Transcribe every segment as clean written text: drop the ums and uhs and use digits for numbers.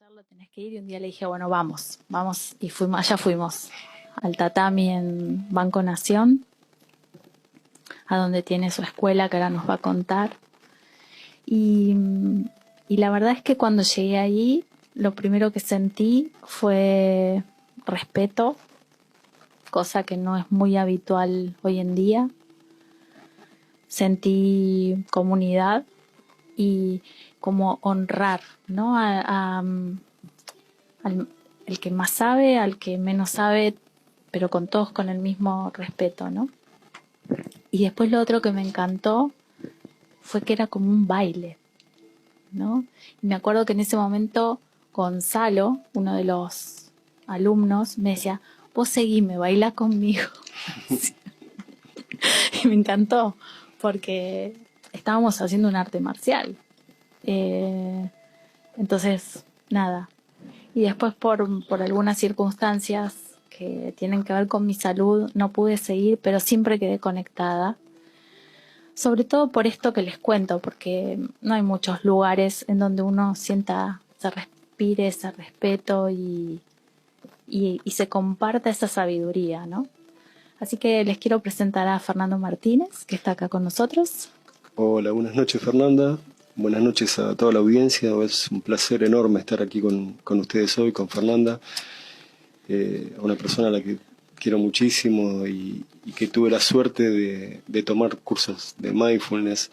hacerlo, tenés que ir. Y un día le dije, bueno, vamos, vamos. Y fuimos, allá fuimos al tatami en Banco Nación, a donde tiene su escuela, que ahora nos va a contar. Y, y la verdad es que cuando llegué ahí, lo primero que sentí fue respeto, cosa que no es muy habitual hoy en día. Sentí comunidad y como honrar, ¿no? El que más sabe, al que menos sabe, pero con todos con el mismo respeto, ¿no? Y después lo otro que me encantó fue que era como un baile, ¿no? Y me acuerdo que en ese momento Gonzalo, uno de los alumnos, me decía, vos seguime, baila conmigo. Y me encantó, porque estábamos haciendo un arte marcial. Entonces, nada. Y después por algunas circunstancias que tienen que ver con mi salud, no pude seguir, pero siempre quedé conectada. Sobre todo por esto que les cuento, porque no hay muchos lugares en donde uno sienta, se respire ese respeto y se comparta esa sabiduría, ¿no? Así que les quiero presentar a Fernando Martínez, que está acá con nosotros. Hola, buenas noches Fernanda, buenas noches a toda la audiencia, es un placer enorme estar aquí con ustedes hoy, con Fernanda, una persona a la que quiero muchísimo y que tuve la suerte de tomar cursos de mindfulness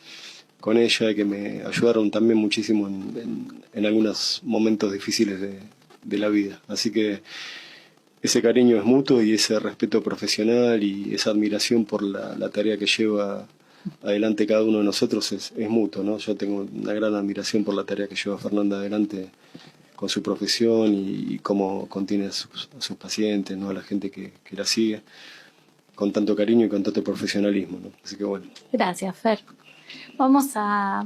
con ella y que me ayudaron también muchísimo en algunos momentos difíciles de la vida. Así que ese cariño es mutuo y ese respeto profesional y esa admiración por la tarea que lleva adelante cada uno de nosotros es mutuo, ¿no? Yo tengo una gran admiración por la tarea que lleva Fernanda adelante con su profesión y cómo contiene a sus pacientes, ¿no? A la gente que la sigue, con tanto cariño y con tanto profesionalismo, ¿no? Así que bueno. Gracias, Fer. Vamos a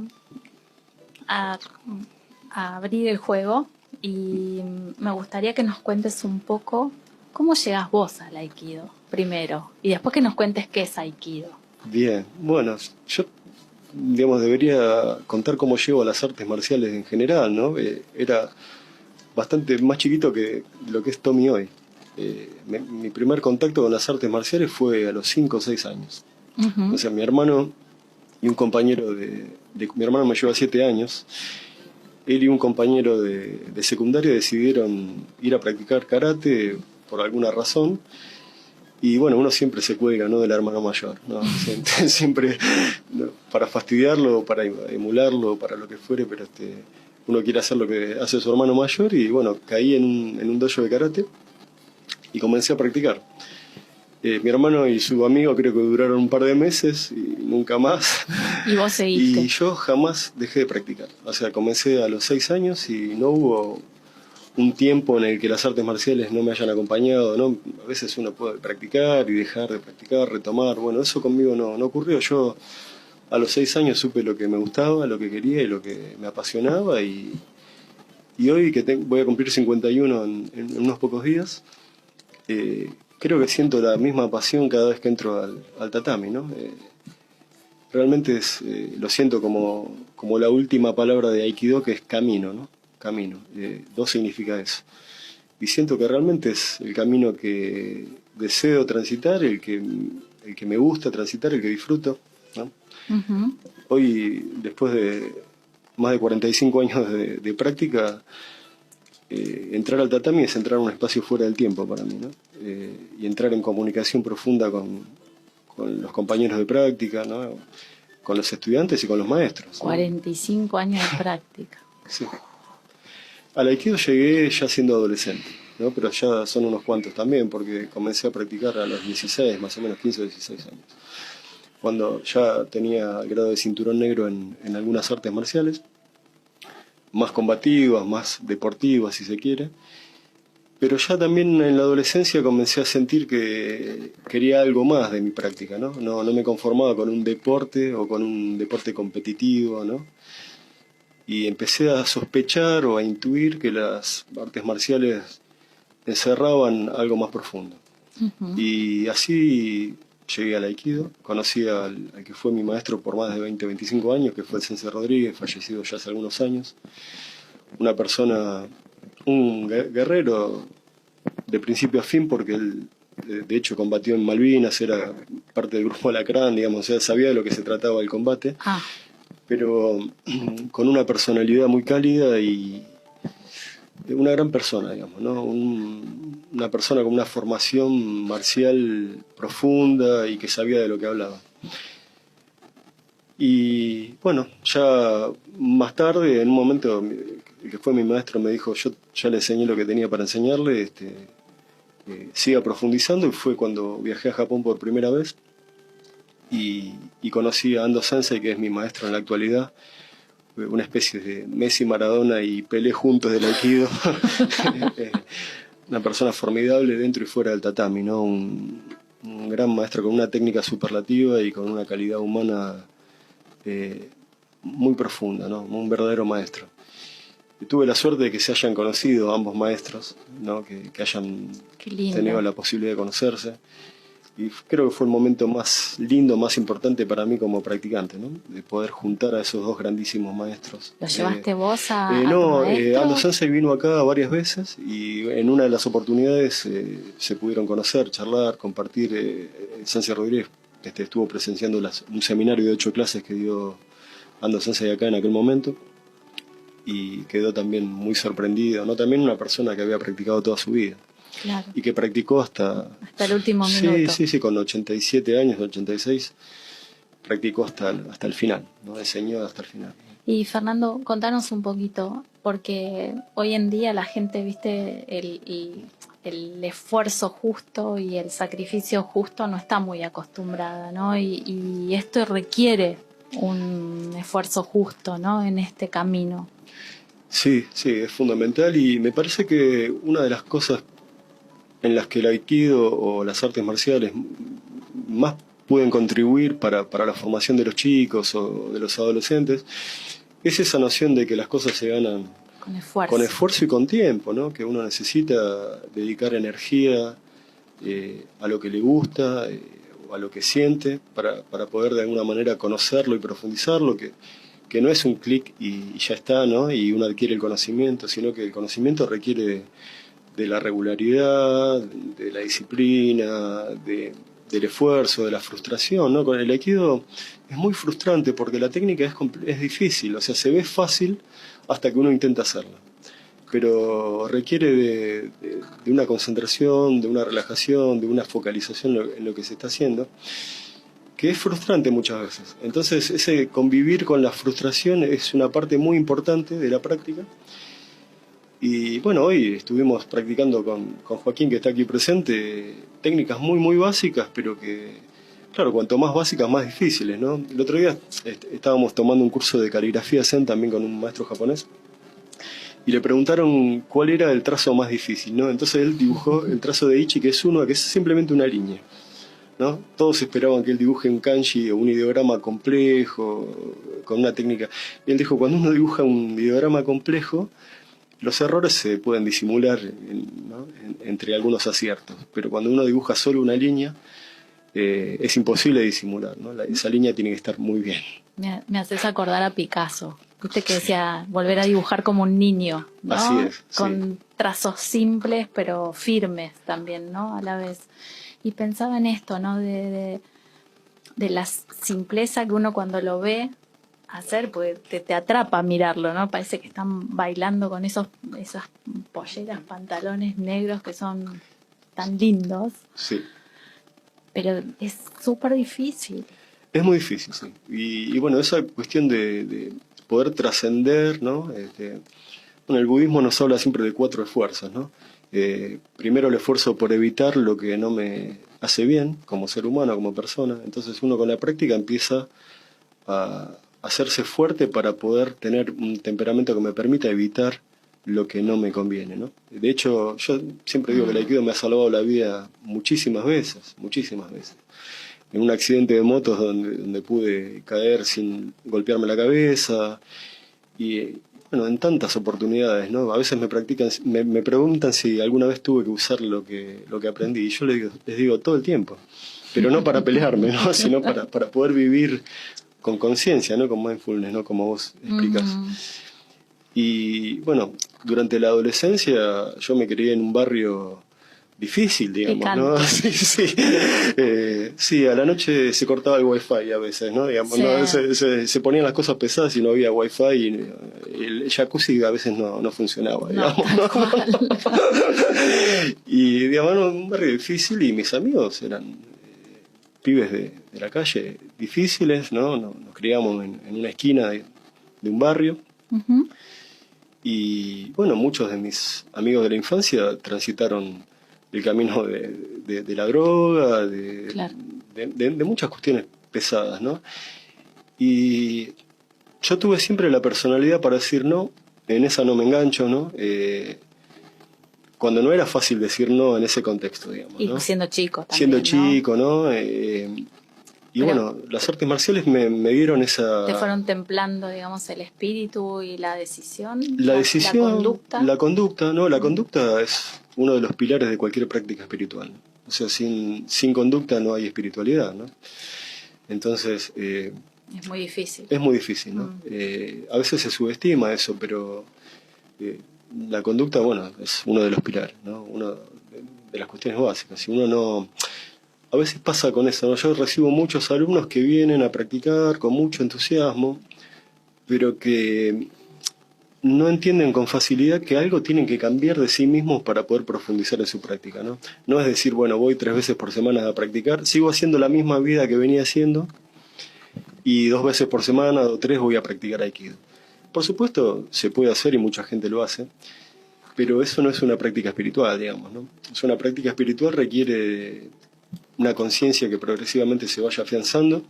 abrir el juego y me gustaría que nos cuentes un poco cómo llegas vos al Aikido primero y después que nos cuentes qué es Aikido. Bien, bueno, yo digamos debería contar cómo llego a las artes marciales en general, ¿no? Era bastante más chiquito que lo que es Tommy hoy. Mi primer contacto con las artes marciales fue a los 5 o 6 años. O sea, mi hermano y un compañero mi hermano me lleva 7 años. Él y un compañero de secundaria decidieron ir a practicar karate por alguna razón. Y bueno, uno siempre se cuelga, ¿no?, del hermano mayor, ¿no? Siempre, ¿no?, para fastidiarlo, para emularlo, para lo que fuere, pero uno quiere hacer lo que hace su hermano mayor y bueno, caí en un dojo de karate y comencé a practicar. Mi hermano y su amigo creo que duraron un par de meses y nunca más. ¿Y vos seguiste? Y yo jamás dejé de practicar. O sea, comencé a los 6 años y no hubo un tiempo en el que las artes marciales no me hayan acompañado, ¿no? A veces uno puede practicar y dejar de practicar, retomar. Bueno, eso conmigo no ocurrió. Yo a los 6 años supe lo que me gustaba, lo que quería y lo que me apasionaba. Y hoy que voy a cumplir 51 en unos pocos días, creo que siento la misma pasión cada vez que entro al tatami, ¿no? Realmente lo siento como la última palabra de Aikido, que es camino, ¿no? Camino. Do significa eso. Y siento que realmente es el camino que deseo transitar, el que me gusta transitar, el que disfruto, ¿no? Hoy, después de más de 45 años de práctica, entrar al tatami es entrar a un espacio fuera del tiempo para mí, ¿no? Y entrar en comunicación profunda con los compañeros de práctica, ¿no?, con los estudiantes y con los maestros, ¿no? 45 años de práctica. Sí. Al Aikido llegué ya siendo adolescente, ¿no? Pero ya son unos cuantos también, porque comencé a practicar a los 16, más o menos 15 o 16 años. Cuando ya tenía el grado de cinturón negro en algunas artes marciales, más combativas, más deportivas si se quiere. Pero ya también en la adolescencia comencé a sentir que quería algo más de mi práctica, ¿no? No me conformaba con un deporte o con un deporte competitivo, ¿no? Y empecé a sospechar o a intuir que las artes marciales encerraban algo más profundo. Y así llegué al Aikido, conocí al que fue mi maestro por más de 25 años, que fue el Sensei Rodríguez, fallecido ya hace algunos años. Una persona un guerrero de principio a fin, porque él de hecho combatió en Malvinas, era parte del grupo Alacrán, digamos, o sea, sabía de lo que se trataba el combate, Ah, pero con una personalidad muy cálida y una gran persona, digamos, ¿no? Una persona con una formación marcial profunda y que sabía de lo que hablaba. Y bueno, ya más tarde, en un momento, el que fue mi maestro me dijo, yo ya le enseñé lo que tenía para enseñarle, siga profundizando, y fue cuando viajé a Japón por primera vez y conocí a Ando Sensei, que es mi maestro en la actualidad, una especie de Messi, Maradona y Pelé juntos del Aikido. Una persona formidable dentro y fuera del tatami, ¿no? Un gran maestro con una técnica superlativa y con una calidad humana muy profunda, ¿no? Un verdadero maestro. Y tuve la suerte de que se hayan conocido ambos maestros, ¿no? Que hayan qué lindo. tenido la posibilidad de conocerse. Y creo que fue el momento más lindo, más importante para mí como practicante, ¿no? De poder juntar a esos dos grandísimos maestros. ¿Lo llevaste vos a tu No, maestro? Ando Sensei vino acá varias veces y en una de las oportunidades se pudieron conocer, charlar, compartir. Sensei Rodríguez estuvo presenciando un seminario de 8 clases que dio Ando Sensei acá en aquel momento y quedó también muy sorprendido, ¿no? También una persona que había practicado toda su vida. Claro. Y que practicó hasta el último minuto. Sí, con 87 años, 86, practicó hasta el final, ¿no? Enseñó hasta el final. Y Fernando, contanos un poquito, porque hoy en día la gente, viste, el esfuerzo justo y el sacrificio justo no está muy acostumbrada, ¿no? Y esto requiere un esfuerzo justo, ¿no? En este camino. Sí, es fundamental, y me parece que una de las cosas en las que el Aikido o las artes marciales más pueden contribuir para la formación de los chicos o de los adolescentes es esa noción de que las cosas se ganan con esfuerzo y con tiempo, ¿no? Que uno necesita dedicar energía a lo que le gusta o a lo que siente para poder de alguna manera conocerlo y profundizarlo, que no es un clic y ya está, ¿no? Y uno adquiere el conocimiento, sino que el conocimiento requiere de la regularidad, de la disciplina, del esfuerzo, de la frustración, ¿no? Con el Aikido es muy frustrante porque la técnica es difícil, o sea, se ve fácil hasta que uno intenta hacerla. Pero requiere de una concentración, de una relajación, de una focalización en lo que se está haciendo, que es frustrante muchas veces. Entonces, ese convivir con la frustración es una parte muy importante de la práctica. Y bueno, hoy estuvimos practicando con Joaquín, que está aquí presente, técnicas muy básicas, pero que, claro, cuanto más básicas, más difíciles, ¿no? El otro día estábamos tomando un curso de caligrafía Zen también con un maestro japonés, y le preguntaron cuál era el trazo más difícil, ¿no? Entonces él dibujó el trazo de Ichi, que es simplemente una línea, ¿no? Todos esperaban que él dibuje un kanji o un ideograma complejo, con una técnica. Y él dijo, cuando uno dibuja un ideograma complejo, los errores se pueden disimular, ¿no? Entre algunos aciertos, pero cuando uno dibuja solo una línea, es imposible disimular, ¿no? Esa línea tiene que estar muy bien. Me haces acordar a Picasso, viste que decía volver a dibujar como un niño, ¿no? Así es, con trazos simples pero firmes también, ¿no? A la vez. Y pensaba en esto, ¿no? De la simpleza que uno cuando lo ve hacer, pues te atrapa mirarlo, ¿no? Parece que están bailando con esas polleras, pantalones negros que son tan lindos. Sí. Pero es súper difícil. Es muy difícil, sí. Y bueno, esa cuestión de poder trascender, ¿no? Bueno, el budismo nos habla siempre de 4 esfuerzos, ¿no? Primero el esfuerzo por evitar lo que no me hace bien como ser humano, como persona. Entonces uno con la práctica empieza a hacerse fuerte para poder tener un temperamento que me permita evitar lo que no me conviene, ¿no? De hecho, yo siempre digo que el Aikido me ha salvado la vida muchísimas veces. En un accidente de motos donde pude caer sin golpearme la cabeza, y bueno, en tantas oportunidades, ¿no? A veces me preguntan si alguna vez tuve que usar lo que aprendí, y yo les digo todo el tiempo, pero no para pelearme, ¿no? Sino para poder vivir con conciencia, ¿no? Con mindfulness, ¿no? Como vos explicás. Y bueno, durante la adolescencia yo me crié en un barrio difícil, digamos, ¿no? Picante. Sí, sí. Sí, a la noche se cortaba el wifi a veces, ¿no? Digamos, Sí. ¿no? Se ponían las cosas pesadas y no había wifi y el jacuzzi a veces no funcionaba, No, digamos, tal ¿no? cual. Y, digamos, era un barrio difícil y mis amigos eran pibes de la calle difíciles, ¿no? Nos criamos en una esquina de un barrio. Ujú. Y bueno, muchos de mis amigos de la infancia transitaron el camino de la droga, Claro. de muchas cuestiones pesadas, ¿no? Y yo tuve siempre la personalidad para decir no, en esa no me engancho, ¿no? Cuando no era fácil decir no en ese contexto, digamos, Y ¿no? siendo chico Siendo también, ¿no? chico, ¿no? Y Pero bueno, las artes marciales me dieron te esa... fueron templando, digamos, el espíritu y la decisión, La la decisión, conducta. la conducta, ¿no? La Mm. conducta es uno de los pilares de cualquier práctica espiritual. O sea, sin conducta no hay espiritualidad, ¿no? Entonces, Es muy difícil. es muy difícil, ¿no? Mm. A veces se subestima eso, pero eh, la conducta, bueno, es uno de los pilares, ¿no? Una de las cuestiones básicas. Si uno no... A veces pasa con eso, ¿no? Yo recibo muchos alumnos que vienen a practicar con mucho entusiasmo, pero que no entienden con facilidad que algo tienen que cambiar de sí mismos para poder profundizar en su práctica, ¿no? No es decir, bueno, voy 3 veces por semana a practicar, sigo haciendo la misma vida que venía haciendo y 2 veces por semana o 3 voy a practicar Aikido. Por supuesto, se puede hacer y mucha gente lo hace, pero eso no es una práctica espiritual, digamos, ¿no? Es una práctica espiritual requiere una conciencia que progresivamente se vaya afianzando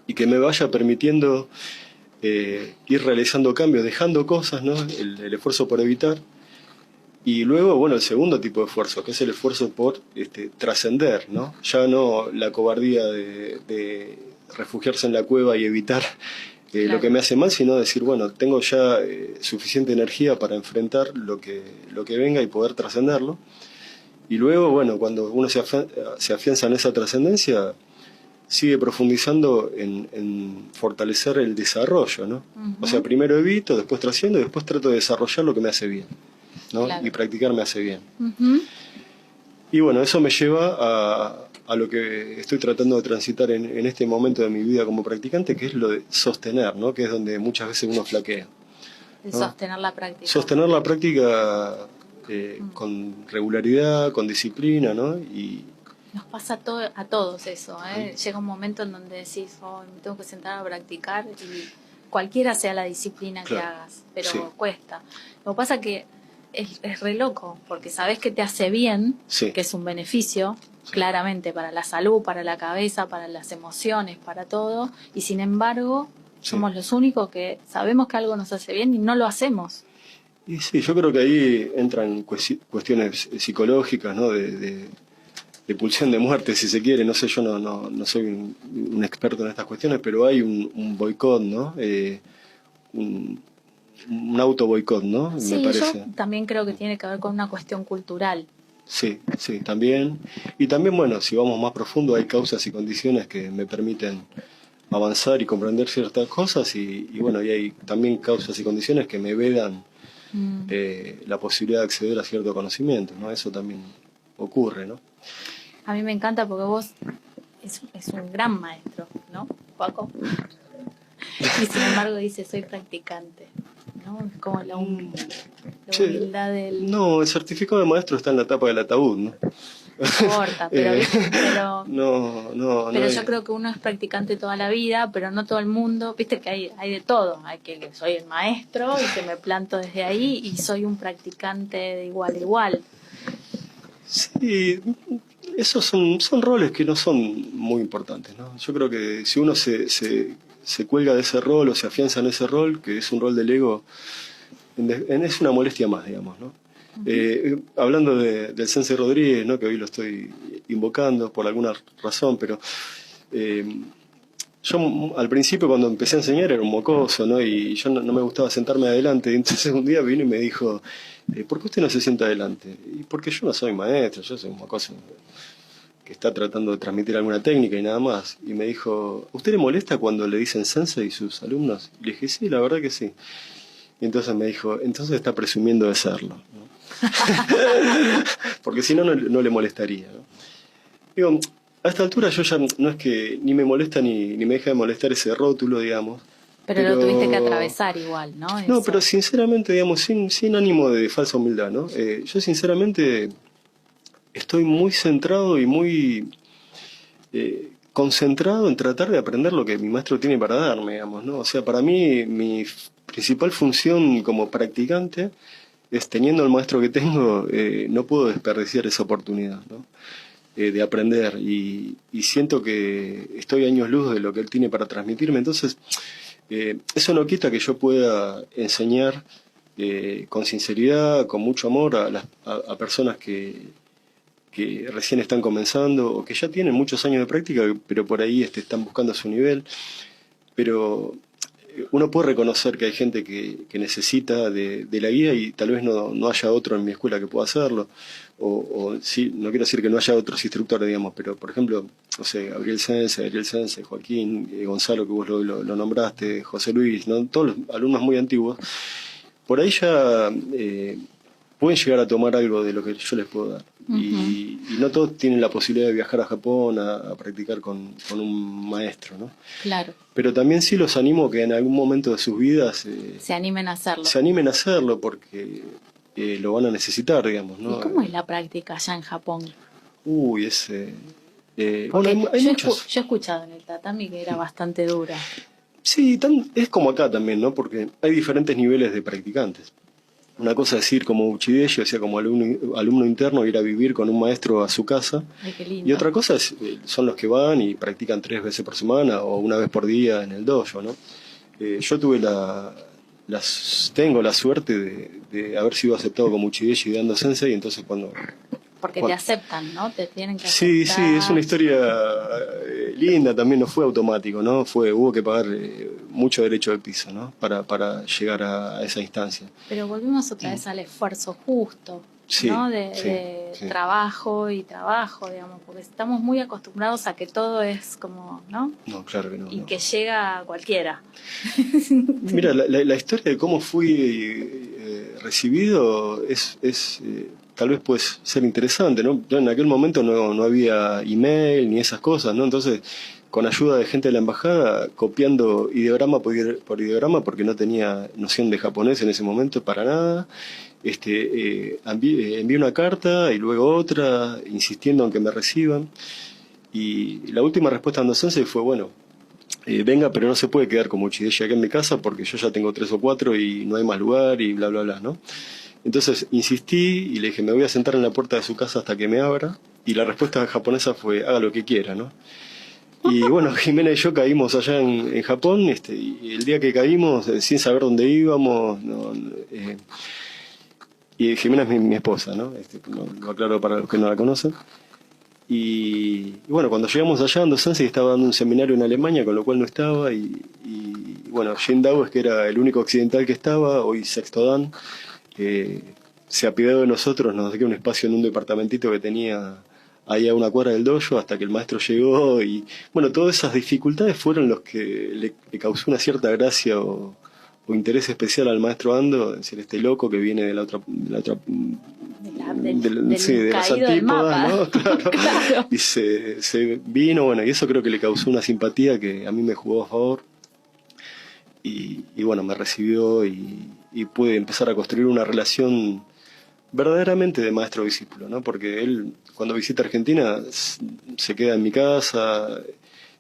y que me vaya permitiendo ir realizando cambios, dejando cosas, ¿no? El esfuerzo por evitar. Y luego, bueno, el segundo tipo de esfuerzo, que es el esfuerzo por trascender, ¿no? Ya no la cobardía de refugiarse en la cueva y evitar lo que Claro. me hace mal, sino decir, bueno, tengo ya suficiente energía para enfrentar lo que venga y poder trascenderlo. Y luego, bueno, cuando uno se afianza en esa trascendencia, sigue profundizando en fortalecer el desarrollo, ¿no? O sea, Ujú. primero evito, después trasciendo y después trato de desarrollar lo que me hace bien, ¿no? Y Claro. practicar me hace bien. Ujú. Y bueno, eso me lleva a lo que estoy tratando de transitar en este momento de mi vida como practicante, que es lo de sostener, ¿no? Que es donde muchas veces uno flaquea, De ¿no? sostener la práctica. Sostener la práctica Mm. con regularidad, con disciplina, ¿no? Y Nos pasa a todos eso, ¿eh? Llega un momento en donde decís, oh, me tengo que sentar a practicar y cualquiera sea la disciplina que claro, hagas, pero sí, cuesta. Lo que pasa que es re loco, porque sabes que te hace bien, sí, que es un beneficio, sí, claramente, para la salud, para la cabeza, para las emociones, para todo, y sin embargo, sí. somos los únicos que sabemos que algo nos hace bien y no lo hacemos. Y sí, yo creo que ahí entran cuestiones psicológicas, ¿no? De pulsión de muerte, si se quiere. No sé, yo no soy un experto en estas cuestiones, pero hay un boicot, ¿no? Un, un auto boicot, ¿no? Me Sí, yo parece. también creo que tiene que ver con una cuestión cultural. Sí, sí, también. Y también, bueno, si vamos más profundo, hay causas y condiciones que me permiten avanzar y comprender ciertas cosas y bueno, y hay también causas y condiciones que me vedan Mm. la posibilidad de acceder a cierto conocimiento, ¿no? Eso también ocurre, ¿no? A mí me encanta porque vos es un gran maestro, ¿no, Paco? Y sin embargo dice, soy practicante, ¿no? Es como la Che, humildad del... no, el certificado de maestro está en la tapa del ataúd, ¿no? No importa, pero, Eh, no pero hay... yo creo que uno es practicante toda la vida, pero no todo el mundo. Viste que hay de todo. Hay que soy el maestro y que me planto desde ahí y soy un practicante de igual a igual. Sí, esos son roles que no son muy importantes, ¿no? Yo creo que si uno se cuelga de ese rol o se afianza en ese rol, que es un rol del ego, es una molestia más, digamos, ¿no? Hablando del Sensei Rodríguez, ¿no? Que hoy lo estoy invocando por alguna razón, pero yo al principio cuando empecé a enseñar era un mocoso, ¿no? Y yo no me gustaba sentarme adelante. Y entonces un día vino y me dijo, ¿por qué usted no se sienta adelante? Y porque yo no soy maestro, yo soy un mocoso que está tratando de transmitir alguna técnica y nada más. Y me dijo, ¿usted le molesta cuando le dicen sensei y sus alumnos? Y le dije, sí, la verdad que sí. Y entonces me dijo, entonces está presumiendo de serlo, ¿no? Porque si no, no le molestaría, ¿no? Digo, a esta altura yo ya no es que ni me molesta ni me deja de molestar ese rótulo, digamos. Pero lo tuviste que atravesar igual, ¿no? No, Eso. pero sinceramente, digamos, sin ánimo de falsa humildad, ¿no? Yo sinceramente estoy muy centrado y muy concentrado en tratar de aprender lo que mi maestro tiene para darme, digamos, ¿no? O sea, para mí mi principal función como practicante es, teniendo el maestro que tengo, no puedo desperdiciar esa oportunidad, ¿no? De aprender y siento que estoy a años luz de lo que él tiene para transmitirme. Entonces, eso no quita que yo pueda enseñar con sinceridad, con mucho amor a personas que recién están comenzando o que ya tienen muchos años de práctica, pero por ahí están buscando su nivel. Pero uno puede reconocer que hay gente que necesita de la guía y tal vez no haya otro en mi escuela que pueda hacerlo. O sí, no quiero decir que no haya otros instructores, digamos, pero por ejemplo, no sé, Ariel Sense, Joaquín, Gonzalo, que vos lo nombraste, José Luis, ¿no? Todos los alumnos muy antiguos, por ahí ya pueden llegar a tomar algo de lo que yo les puedo dar. Y no todos tienen la posibilidad de viajar a Japón a practicar con un maestro, ¿no? Claro. Pero también sí los animo que en algún momento de sus vidas se animen a hacerlo. Se animen a hacerlo porque lo van a necesitar, digamos, ¿no? ¿Y cómo es la práctica allá en Japón? Uy, bueno, hay muchos. Yo he escuchado en el tatami que era bastante dura. Sí, es como acá también, ¿no? Porque hay diferentes niveles de practicantes. Una cosa es ir como uchideshi, o sea, como alumno interno, ir a vivir con un maestro a su casa. Ay, qué lindo. Y otra cosa son los que van y practican 3 veces por semana o una vez por día en el dojo, ¿no? Yo tuve tengo la suerte de haber sido aceptado como uchideshi de Ando Sensei, y entonces porque te aceptan, ¿no? Te tienen que sí, aceptar. Sí, es una historia linda, también no fue automático, ¿no? Hubo que pagar mucho derecho de piso, ¿no? Para llegar a esa instancia. Pero volvimos otra vez al esfuerzo justo, sí, ¿no? De trabajo y trabajo, digamos, porque estamos muy acostumbrados a que todo es como, ¿no? No, claro que no. Y que llega a cualquiera. Mira, la historia de cómo fui recibido es tal vez puede ser interesante, ¿no? Yo en aquel momento no había email ni esas cosas, ¿no? Entonces, con ayuda de gente de la embajada, copiando ideograma por ideograma, porque no tenía noción de japonés en ese momento para nada, envié una carta y luego otra, insistiendo en que me reciban. Y la última respuesta de Ando Sensei fue, bueno, venga, pero no se puede quedar como uchideshi acá en mi casa porque yo ya tengo 3 o 4 y no hay más lugar y bla, bla, bla, ¿no? Entonces insistí y le dije, me voy a sentar en la puerta de su casa hasta que me abra. Y la respuesta japonesa fue, haga lo que quiera, ¿no? Y bueno, Jimena y yo caímos allá en Japón, y el día que caímos, sin saber dónde íbamos, y Jimena es mi esposa, ¿no? Lo aclaro para los que no la conocen. Y bueno, cuando llegamos allá, Ando Sensei estaba dando un seminario en Alemania, con lo cual no estaba, y bueno, Jin Dao, es que era el único occidental que estaba, hoy Sexto Dan, se apiadó de nosotros, nos dio un espacio en un departamentito que tenía ahí a una cuadra del dojo hasta que el maestro llegó, y bueno, todas esas dificultades fueron los que le causó una cierta gracia o interés especial al maestro Ando, es decir, este loco que viene de las antípodas, ¿no? Claro. Claro. Y se vino, bueno, y eso creo que le causó una simpatía que a mí me jugó a favor. Y bueno, me recibió y pude empezar a construir una relación verdaderamente de maestro-discípulo, ¿no? Porque él, cuando visita Argentina, se queda en mi casa.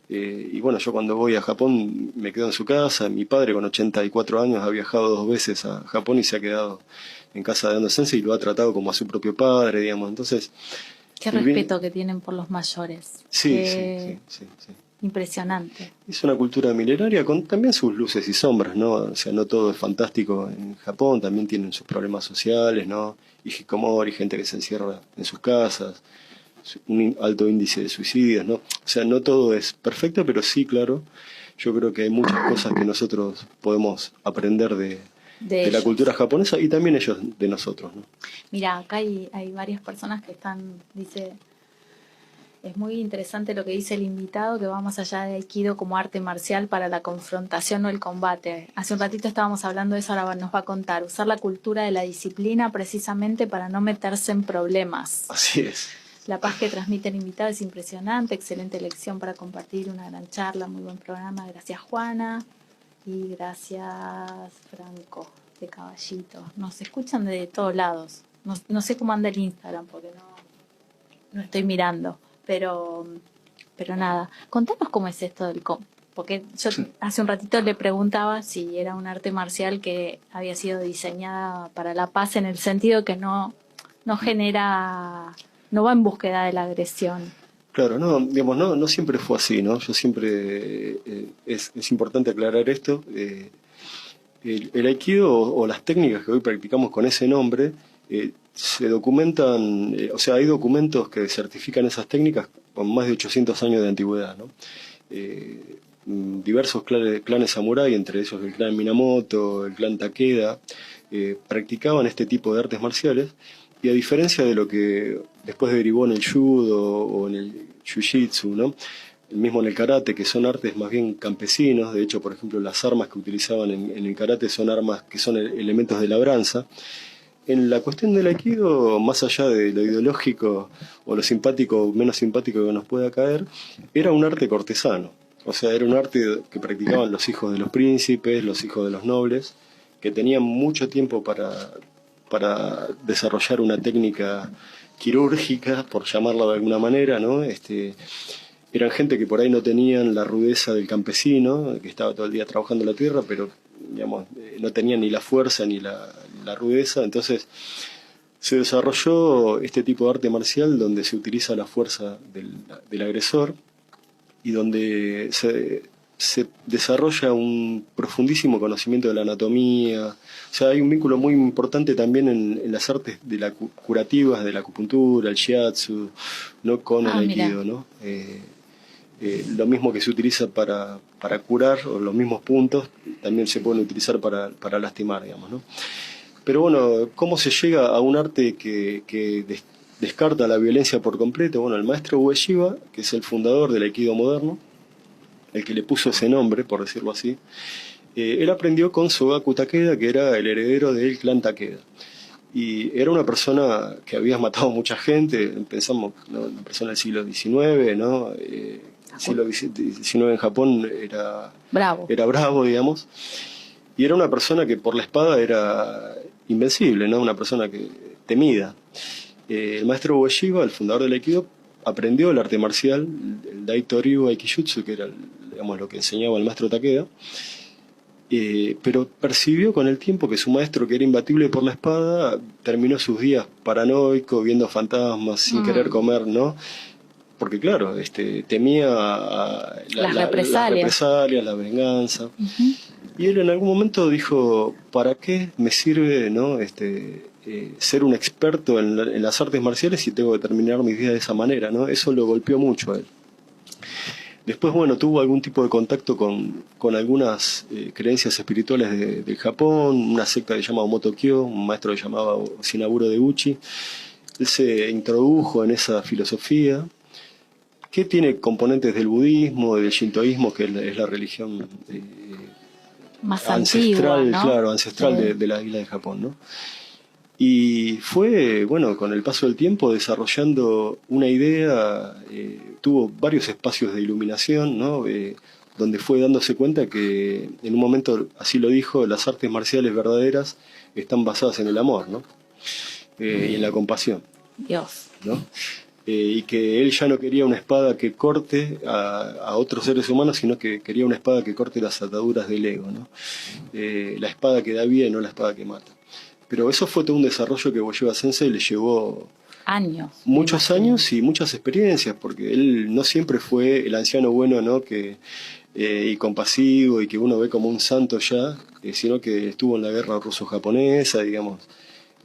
Y bueno, yo cuando voy a Japón me quedo en su casa. Mi padre, con 84 años, ha viajado 2 veces a Japón y se ha quedado en casa de Ando Sensei y lo ha tratado como a su propio padre, digamos. Entonces, qué respeto que tienen por los mayores. Sí. Impresionante. Es una cultura milenaria con también sus luces y sombras, ¿no? O sea, no todo es fantástico en Japón, también tienen sus problemas sociales, ¿no? Hikikomori, gente que se encierra en sus casas, un alto índice de suicidios, ¿no? O sea, no todo es perfecto, pero sí, claro, yo creo que hay muchas cosas que nosotros podemos aprender de la cultura japonesa y también ellos de nosotros, ¿no? Mira, acá hay varias personas que están, dice, Es muy interesante lo que dice el invitado, que va más allá de Aikido como arte marcial para la confrontación o el combate. Hace un ratito estábamos hablando de eso, ahora nos va a contar. Usar la cultura de la disciplina precisamente para no meterse en problemas. Así es. La paz que transmite el invitado es impresionante, excelente lección para compartir, una gran charla, muy buen programa. Gracias, Juana. Y gracias, Franco, de Caballito. Nos escuchan de todos lados. No sé cómo anda el Instagram porque no estoy mirando. Pero nada, contanos cómo es esto del porque yo hace un ratito le preguntaba si era un arte marcial que había sido diseñada para la paz en el sentido que no genera, no va en búsqueda de la agresión. Claro, no, digamos, no siempre fue así, ¿no? Yo siempre, es importante aclarar esto, el Aikido o las técnicas que hoy practicamos con ese nombre, se documentan, o sea, hay documentos que certifican esas técnicas con más de 800 años de antigüedad, ¿no? Diversos clanes samurái, entre ellos el clan Minamoto, el clan Takeda, practicaban este tipo de artes marciales, y a diferencia de lo que después derivó en el judo o en el jiu-jitsu, ¿no? El mismo en el karate, que son artes más bien campesinos. De hecho, por ejemplo, las armas que utilizaban en el karate son armas que son elementos de labranza. En la cuestión del aikido, más allá de lo ideológico o lo simpático o menos simpático que nos pueda caer, era un arte cortesano. O sea, era un arte que practicaban los hijos de los príncipes, los hijos de los nobles, que tenían mucho tiempo para desarrollar una técnica quirúrgica, por llamarla de alguna manera, ¿no? Eran gente que por ahí no tenían la rudeza del campesino, que estaba todo el día trabajando la tierra, pero digamos, no tenían ni la fuerza ni la rudeza. Entonces se desarrolló este tipo de arte marcial donde se utiliza la fuerza del agresor y donde se desarrolla un profundísimo conocimiento de la anatomía. O sea, hay un vínculo muy importante también en las artes de la curativas, de la acupuntura, el shiatsu, ¿no? Con el aikido, ¿no? Lo mismo que se utiliza para curar, o los mismos puntos, también se pueden utilizar para lastimar, digamos, ¿no? Pero bueno, ¿cómo se llega a un arte que descarta la violencia por completo? Bueno, el maestro Ueshiba, que es el fundador del Aikido moderno, el que le puso ese nombre, por decirlo así, él aprendió con Sogaku Takeda, que era el heredero del clan Takeda. Y era una persona que había matado a mucha gente, pensamos, ¿no? Una persona del siglo XIX, ¿no? El siglo XIX en Japón era bravo, digamos. Y era una persona que por la espada era invencible, ¿no? Una persona que temida. El maestro Ueshiba, el fundador del Aikido, aprendió el arte marcial, el Daitoryu Aikijutsu, que era, digamos, lo que enseñaba el maestro Takeda, pero percibió con el tiempo que su maestro, que era imbatible por la espada, terminó sus días paranoico, viendo fantasmas, sin querer comer, ¿no? Porque claro, temía las represalias, la venganza. Y él en algún momento dijo, ¿para qué me sirve, ¿no? Ser un experto en las artes marciales si tengo que terminar mis días de esa manera, ¿no? Eso lo golpeó mucho a él. Después, bueno, tuvo algún tipo de contacto con algunas creencias espirituales del Japón, una secta que se llamaba Motokyo, un maestro que se llamaba Shinaburo Deguchi. Él se introdujo en esa filosofía, que tiene componentes del budismo, del shintoísmo, que es la religión más ancestral, antigua, ¿no? Claro, ancestral de la isla de Japón, ¿no? Y fue, bueno, con el paso del tiempo desarrollando una idea, tuvo varios espacios de iluminación, ¿no? Donde fue dándose cuenta que en un momento, así lo dijo, las artes marciales verdaderas están basadas en el amor, ¿no? Y en la compasión. Dios. ¿No? Y que él ya no quería una espada que corte a otros seres humanos, sino que quería una espada que corte las ataduras del ego, ¿no? La espada que da vida y no la espada que mata. Pero eso fue todo un desarrollo que Ueshiba Sensei le llevó muchos años y muchas experiencias, porque él no siempre fue el anciano bueno, ¿no? Y compasivo y que uno ve como un santo ya, sino que estuvo en la guerra ruso-japonesa, digamos.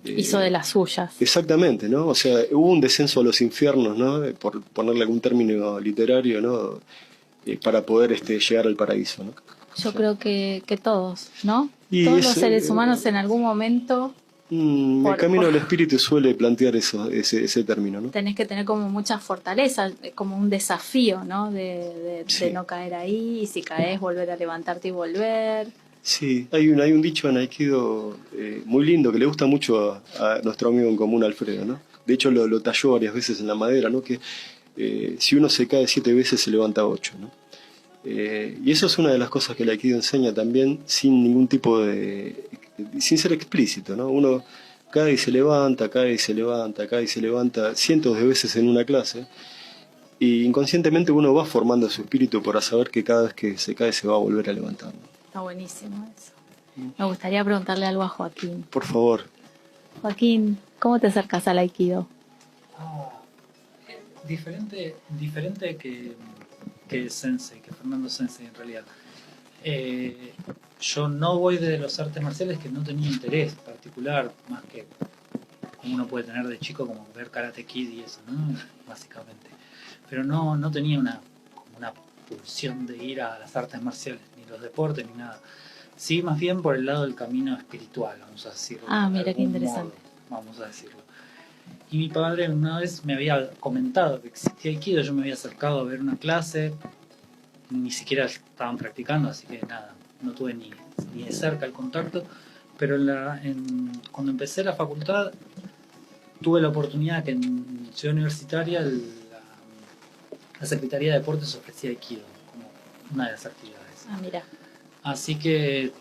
Hizo de las suyas. Exactamente, ¿no? O sea, hubo un descenso a los infiernos, ¿no? Por ponerle algún término literario, ¿no? Para poder llegar al paraíso, ¿no? Yo creo que todos, ¿no? Todos los seres humanos en algún momento El camino del espíritu suele plantear ese término, ¿no? Tenés que tener como mucha fortaleza, como un desafío, ¿no? Sí. De no caer ahí, y si caes, volver a levantarte y volver. Sí, hay un dicho en Aikido muy lindo que le gusta mucho a nuestro amigo en común, Alfredo, ¿no? De hecho lo talló varias veces en la madera, ¿no? Que si uno se cae 7 veces se levanta 8, ¿no? Y eso es una de las cosas que el Aikido enseña también sin ningún tipo sin ser explícito, ¿no? Uno cae y se levanta, cae y se levanta, cae y se levanta cientos de veces en una clase, y inconscientemente uno va formando su espíritu para saber que cada vez que se cae se va a volver a levantar, ¿no? Está buenísimo eso. Me gustaría preguntarle algo a Joaquín. Por favor. Joaquín, ¿cómo te acercas al Aikido? Diferente que Sensei, que Fernando Sensei en realidad. Yo no voy de los artes marciales, que no tenía interés particular, más que como uno puede tener de chico, como ver Karate Kid y eso, ¿no? Básicamente. Pero no tenía como una pulsión de ir a las artes marciales, ni los deportes, ni nada. Sí, más bien por el lado del camino espiritual, vamos a decirlo. Mira qué interesante. Vamos a decirlo. Y mi padre una vez me había comentado que existía Aikido, yo me había acercado a ver una clase, ni siquiera estaban practicando, así que nada, no tuve ni de cerca el contacto, pero cuando empecé la facultad tuve la oportunidad que en Ciudad Universitaria la Secretaría de Deportes ofrecía Aikido como una de las actividades. Mira. Así que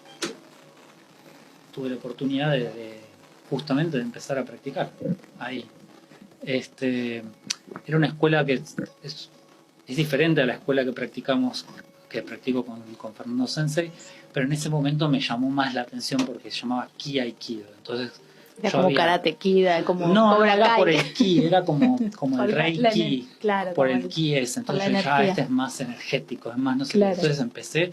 tuve la oportunidad justamente de empezar a practicar ahí. Era una escuela que es diferente a la escuela que practico con Fernando Sensei, pero en ese momento me llamó más la atención porque se llamaba Ki Aikido. Entonces, era como Karate Kid, como no era por el Ki, era como el Reiki, claro, por el Ki es. Entonces este es más energético, es más no sé. Claro. Entonces empecé,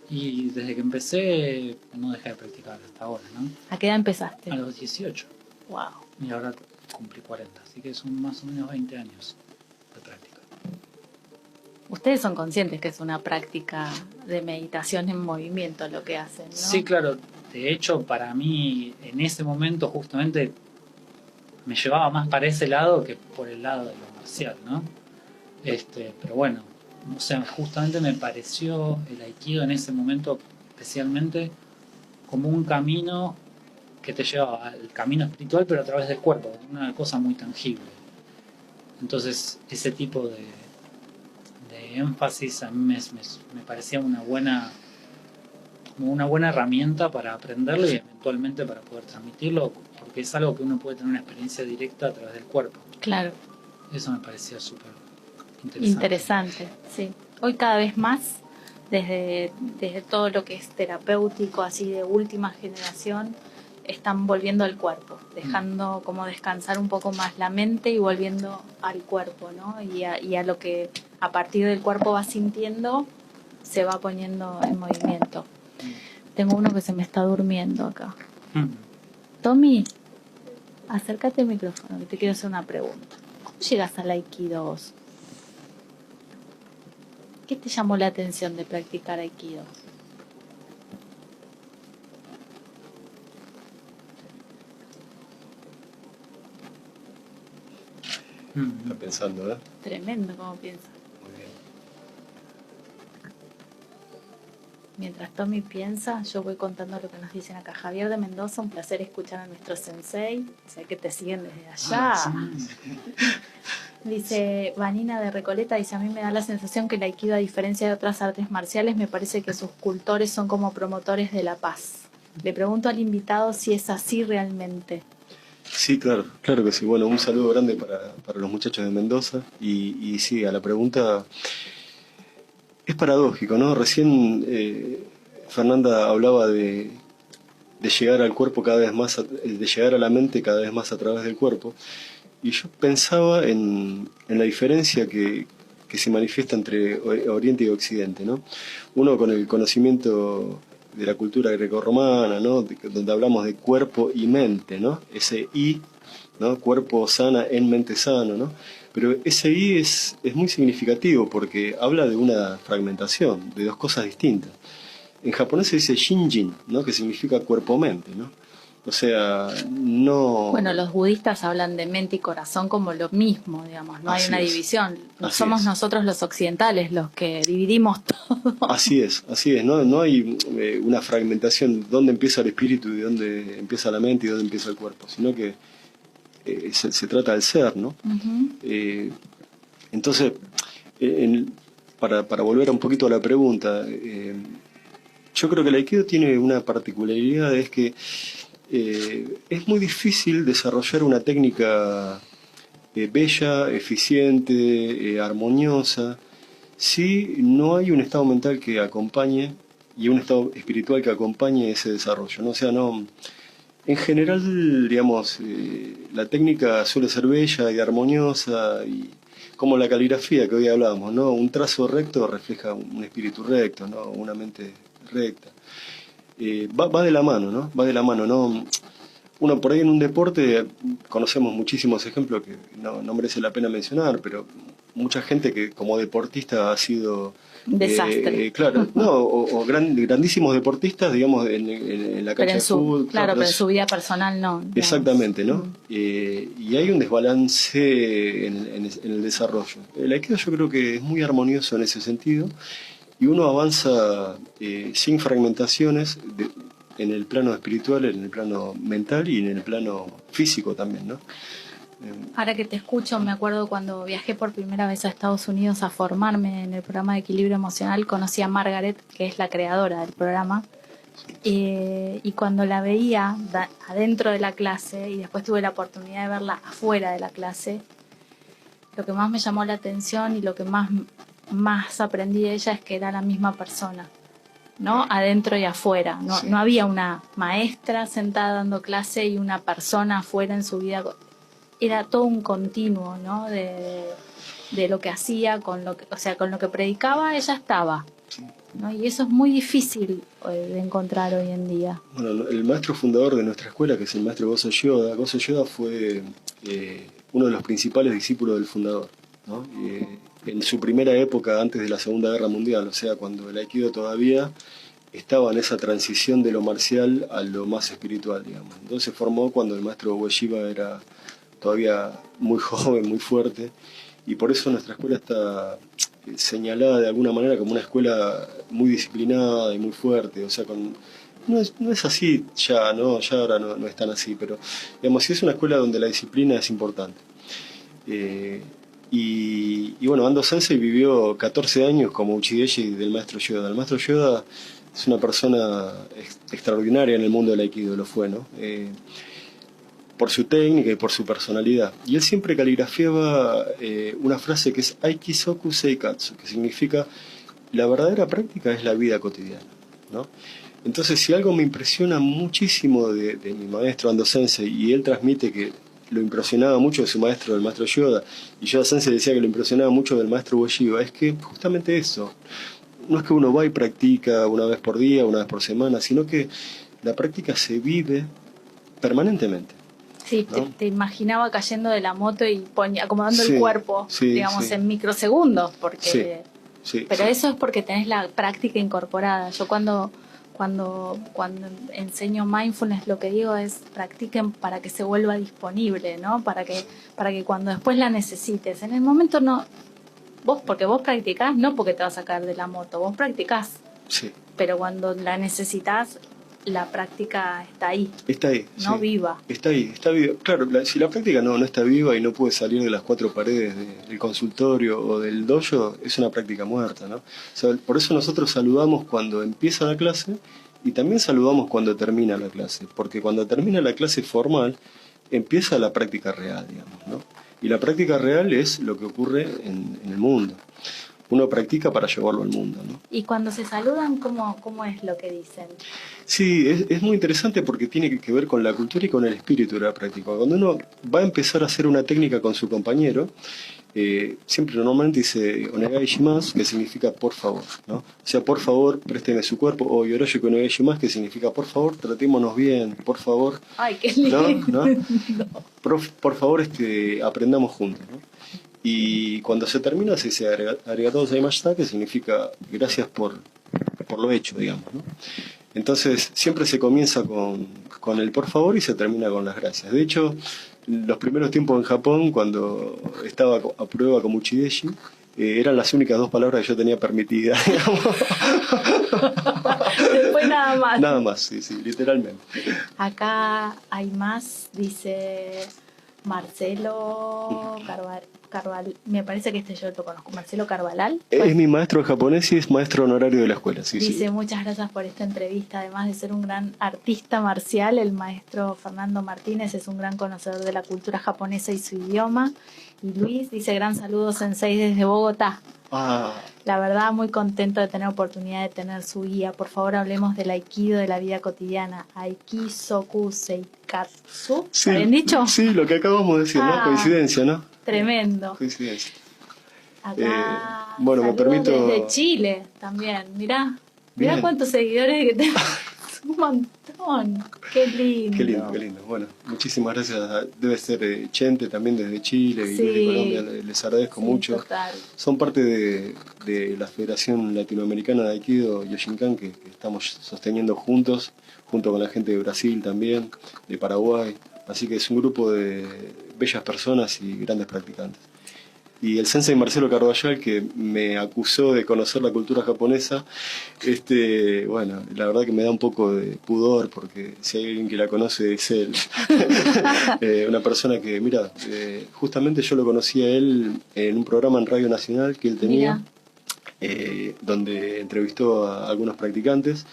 y desde que empecé no dejé de practicar hasta ahora, ¿no? ¿A qué edad empezaste? A los 18. Wow. Y ahora cumplí 40, así que son más o menos 20 años de práctica. Ustedes son conscientes que es una práctica de meditación en movimiento lo que hacen, ¿no? Sí, claro. De hecho, para mí, en ese momento, justamente, me llevaba más para ese lado que por el lado de lo marcial, ¿no? Pero bueno, o sea, justamente me pareció el Aikido en ese momento, especialmente, como un camino que te lleva al camino espiritual, pero a través del cuerpo, una cosa muy tangible. Entonces, ese tipo de énfasis a mí me parecía una buena herramienta para aprenderlo y eventualmente para poder transmitirlo, porque es algo que uno puede tener una experiencia directa a través del cuerpo. Claro. Eso me parecía súper interesante, sí. Hoy cada vez más, desde todo lo que es terapéutico, así de última generación, están volviendo al cuerpo, dejando como descansar un poco más la mente y volviendo al cuerpo, ¿no? Y a lo que a partir del cuerpo va sintiendo, se va poniendo en movimiento. Tengo uno que se me está durmiendo acá. Tommy, acércate al micrófono, que te quiero hacer una pregunta. ¿Cómo llegas al Aikido vos? ¿Qué te llamó la atención de practicar Aikido? Está pensando, ¿eh? Tremendo cómo piensa. Muy bien. Mientras Tommy piensa, yo voy contando lo que nos dicen acá. Javier de Mendoza, un placer escuchar a nuestro sensei. Sé que te siguen desde allá. Dice Vanina de Recoleta, dice, a mí me da la sensación que el Aikido, a diferencia de otras artes marciales, me parece que sus cultores son como promotores de la paz. Le pregunto al invitado si es así realmente. Sí, claro que sí. Bueno, un saludo grande para los muchachos de Mendoza. Y sí, a la pregunta, es paradójico, ¿no? Recién Fernanda hablaba de llegar al cuerpo cada vez más, de llegar a la mente cada vez más a través del cuerpo. Y yo pensaba en la diferencia que se manifiesta entre Oriente y Occidente, ¿no? Uno con el conocimiento de la cultura grecorromana, ¿no? Donde hablamos de cuerpo y mente, ¿no? Ese I, ¿no? Cuerpo sana en mente sano, ¿no? Pero ese I es muy significativo porque habla de una fragmentación, de dos cosas distintas. En japonés se dice shinjin, ¿no? Que significa cuerpo-mente, ¿no? O sea, no... Bueno, los budistas hablan de mente y corazón como lo mismo, digamos, no hay Así una es. división. Así Somos es. nosotros los occidentales los que dividimos todo. Así es. No hay una fragmentación, dónde empieza el espíritu y dónde empieza la mente y dónde empieza el cuerpo, sino que se trata del ser, ¿no? Ujú. Entonces, para volver un poquito a la pregunta, yo creo que el Aikido tiene una particularidad, es que es muy difícil desarrollar una técnica bella, eficiente, armoniosa, si no hay un estado mental que acompañe y un estado espiritual que acompañe ese desarrollo, ¿no? O sea, no, en general, digamos, la técnica suele ser bella y armoniosa, y como la caligrafía que hoy hablábamos, ¿no? Un trazo recto refleja un espíritu recto, ¿no? Una mente recta. Va de la mano, ¿no? Va de la mano, ¿no? Uno por ahí en un deporte, conocemos muchísimos ejemplos que no merece la pena mencionar, pero mucha gente que como deportista ha sido... Desastre. claro, no, grandísimos deportistas, digamos, en la Pero cancha en de fútbol. claro, Claro, pero en su vida personal no, digamos. exactamente, ¿no? Mm. Y hay un desbalance en el desarrollo. El Aikido yo creo que es muy armonioso en ese sentido, y uno avanza sin fragmentaciones en el plano espiritual, en el plano mental y en el plano físico también, ¿no? Ahora que te escucho, me acuerdo cuando viajé por primera vez a Estados Unidos a formarme en el programa de equilibrio emocional, conocí a Margaret, que es la creadora del programa, y cuando la veía adentro de la clase y después tuve la oportunidad de verla afuera de la clase, lo que más me llamó la atención y lo que más aprendí de ella es que era la misma persona, ¿no? Adentro y afuera. No, Sí. no había una maestra sentada dando clase y una persona afuera en su vida. Era todo un continuo, ¿no? De lo que hacía, o sea, con lo que predicaba, ella estaba, ¿no? Y eso es muy difícil de encontrar hoy en día. Bueno, el maestro fundador de nuestra escuela, que es el maestro Gozo Yoda fue uno de los principales discípulos del fundador, ¿no? En su primera época, antes de la Segunda Guerra Mundial, o sea, cuando el Aikido todavía estaba en esa transición de lo marcial a lo más espiritual, digamos. Entonces se formó cuando el maestro Ueshiba era todavía muy joven, muy fuerte, y por eso nuestra escuela está señalada de alguna manera como una escuela muy disciplinada y muy fuerte, o sea, no es así ya, ¿no? Ya ahora no es tan así, pero digamos, sí es una escuela donde la disciplina es importante. Y bueno, Ando Sensei vivió 14 años como Uchideshi del maestro Yoda. El maestro Yoda es una persona extraordinaria en el mundo del Aikido, lo fue, ¿no? Por su técnica y por su personalidad. Y él siempre caligrafiaba una frase que es Aikisoku Seikatsu, que significa la verdadera práctica es la vida cotidiana, ¿no? Entonces, si algo me impresiona muchísimo de mi maestro Ando Sensei, y él transmite que lo impresionaba mucho de su maestro, el maestro Yoda, y Yoda Sensei decía que lo impresionaba mucho del maestro Ueshiba, es que justamente eso, no es que uno va y practica una vez por día, una vez por semana, sino que la práctica se vive permanentemente. Sí, ¿No? te imaginaba cayendo de la moto y acomodando Sí, el cuerpo, sí, digamos, sí. en microsegundos, porque... Sí, sí, Pero sí. eso es porque tenés la práctica incorporada. Yo cuando enseño mindfulness lo que digo es practiquen para que se vuelva disponible, ¿no? Para que cuando después la necesites. En el momento no, porque vos practicás, no porque te vas a caer de la moto, vos practicás. Sí. Pero cuando la necesitas, la práctica está ahí. Está ahí. No sí. viva. Está ahí, está viva. Claro, si la práctica no está viva y no puede salir de las cuatro paredes del consultorio o del dojo, es una práctica muerta, ¿no? O sea, por eso nosotros saludamos cuando empieza la clase y también saludamos cuando termina la clase, porque cuando termina la clase formal empieza la práctica real, digamos, ¿no? Y la práctica real es lo que ocurre en el mundo. Uno practica para llevarlo al mundo, ¿no? Y cuando se saludan, ¿cómo es lo que dicen? Sí, es muy interesante porque tiene que ver con la cultura y con el espíritu de la práctica. Cuando uno va a empezar a hacer una técnica con su compañero, siempre normalmente dice onegai shimasu, que significa por favor, ¿no? O sea, por favor, présteme su cuerpo, o yoroshiku onegai shimasu, que significa por favor, tratémonos bien, por favor. Ay, qué lindo. ¿No? Por favor, aprendamos juntos, ¿no? Y cuando se termina se dice arigatou gozaimashita, que significa gracias por lo hecho, digamos, ¿no? Entonces siempre se comienza con el por favor y se termina con las gracias. De hecho, los primeros tiempos en Japón, cuando estaba a prueba como Uchideshi, eran las únicas dos palabras que yo tenía permitidas, digamos. Después nada más. Nada más, sí, sí, literalmente. Acá hay más, dice Marcelo Carval, me parece que yo lo conozco, Marcelo Carvalal. Es mi maestro de japonés y es maestro honorario de la escuela, sí, Dice, sí. muchas gracias por esta entrevista. Además de ser un gran artista marcial, el maestro Fernando Martínez es un gran conocedor de la cultura japonesa y su idioma. Y Luis dice, gran saludo sensei desde Bogotá. Ah, La verdad, muy contento de tener oportunidad de tener su guía. Por favor, hablemos del aikido de la vida cotidiana. Aiki, soku, seikatsu. sí, ¿Está bien dicho? sí, lo que acabamos de decir, ¿no? Coincidencia, ¿no? Tremendo. Coincidencia. Acá, bueno, me saludos permito... desde Chile también. Mirá Bien. cuántos seguidores que tenemos. Un montón. Qué lindo. Qué lindo, qué lindo. Bueno, muchísimas gracias. Debe ser Chente también desde Chile y Sí. desde Colombia. Les agradezco Sí, mucho. total. Son parte de la Federación Latinoamericana de Aikido Yoshinkan que estamos sosteniendo juntos, junto con la gente de Brasil también, de Paraguay. Así que es un grupo de bellas personas y grandes practicantes. Y el sensei Marcelo Carvajal, que me acusó de conocer la cultura japonesa, bueno, la verdad que me da un poco de pudor, porque si hay alguien que la conoce es él. Una persona que, mira, justamente yo lo conocí a él en un programa en Radio Nacional que él tenía, donde entrevistó a algunos practicantes.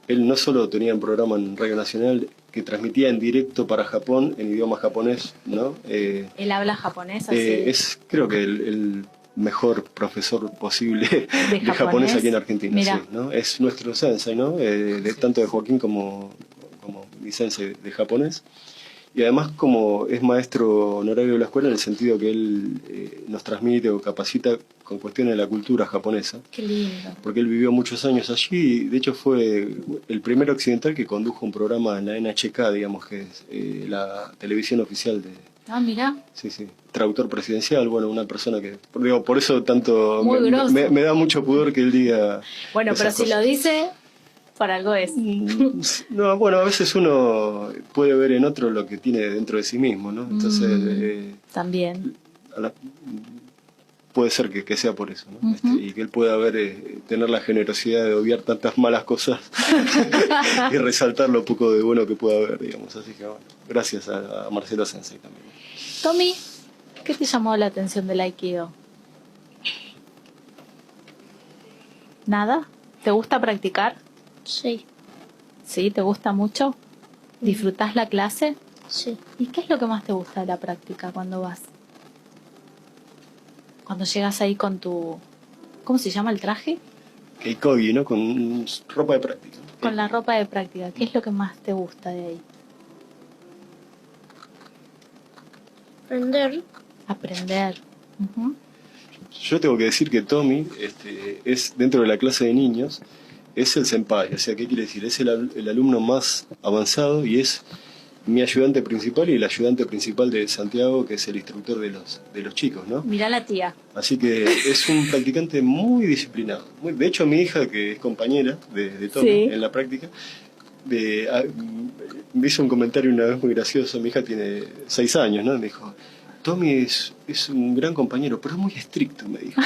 Él no solo tenía un programa en Radio Nacional que transmitía en directo para Japón, en idioma japonés, ¿no? Él habla japonés, así. Es creo que el mejor profesor posible de japonés japonés aquí en Argentina. Mirá. Sí, ¿no? Es nuestro sensei, ¿no? Tanto de Joaquín como mi sensei de japonés. Y además como es maestro honorario de la escuela en el sentido que él nos transmite o capacita con cuestiones de la cultura japonesa. Qué lindo. Porque él vivió muchos años allí y de hecho fue el primer occidental que condujo un programa en la NHK, digamos que es la televisión oficial de... Ah, mirá. Sí, sí, traductor presidencial, bueno, una persona que... Digo, por eso tanto Muy grosso. me da mucho pudor que él diga... Bueno, pero esas si cosas. lo dice, por algo es. No, bueno, a veces uno puede ver en otro lo que tiene dentro de sí mismo, ¿no? Entonces, También. puede ser que sea por eso, ¿no? Ujú. Y que él pueda tener la generosidad de obviar tantas malas cosas y resaltar lo poco de bueno que pueda haber, digamos. Así que, bueno, gracias a Marcelo Sensei también. Tommy, ¿qué te llamó la atención del aikido? ¿Nada? ¿Te gusta practicar? Sí, ¿Sí? ¿Te gusta mucho? ¿Disfrutás la clase? sí. ¿Y qué es lo que más te gusta de la práctica cuando vas? Cuando llegas ahí con tu... ¿Cómo se llama el traje? Keikogi, ¿no? Con ropa de práctica. Con la ropa de práctica. ¿Qué es lo que más te gusta de ahí? Aprender. Aprender. Ujú. Yo tengo que decir que Tommy es dentro de la clase de niños, es el senpai, o sea, ¿qué quiere decir? Es el alumno más avanzado y es mi ayudante principal y el ayudante principal de Santiago, que es el instructor de los chicos, ¿no? Mirá la tía. Así que es un practicante muy disciplinado. De hecho, mi hija, que es compañera de Tommy Sí. en la práctica, me hizo un comentario una vez muy gracioso. Mi hija tiene 6 años, ¿no? Me dijo, Tommy es un gran compañero, pero es muy estricto, me dijo.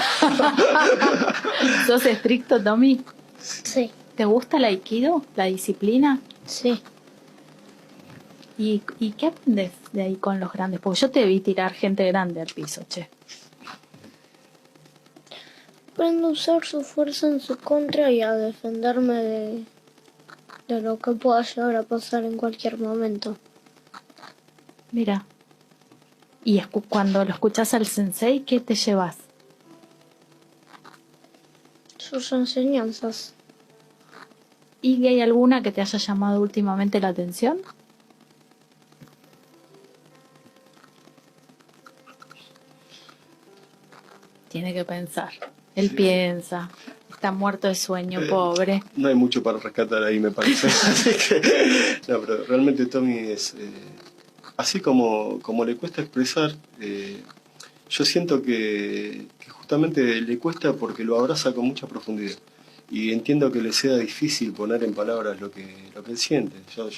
¿Sos estricto, Tommy? Sí, ¿Te gusta el aikido? ¿La disciplina? sí. ¿Y qué aprendes de ahí con los grandes? Porque yo te vi tirar gente grande al piso, che. Aprendo a usar su fuerza en su contra y a defenderme de lo que pueda llegar a pasar en cualquier momento. Mira. Y cuando lo escuchas al sensei, ¿qué te llevas? Sus enseñanzas. ¿Y hay alguna que te haya llamado últimamente la atención? Tiene que pensar. Él Sí. piensa. Está muerto de sueño, pobre. No hay mucho para rescatar ahí, me parece. Así que, no, pero realmente Tommy es... así como le cuesta expresar, yo siento que justamente le cuesta porque lo abraza con mucha profundidad. y entiendo que le sea difícil poner en palabras lo que él siente. Yo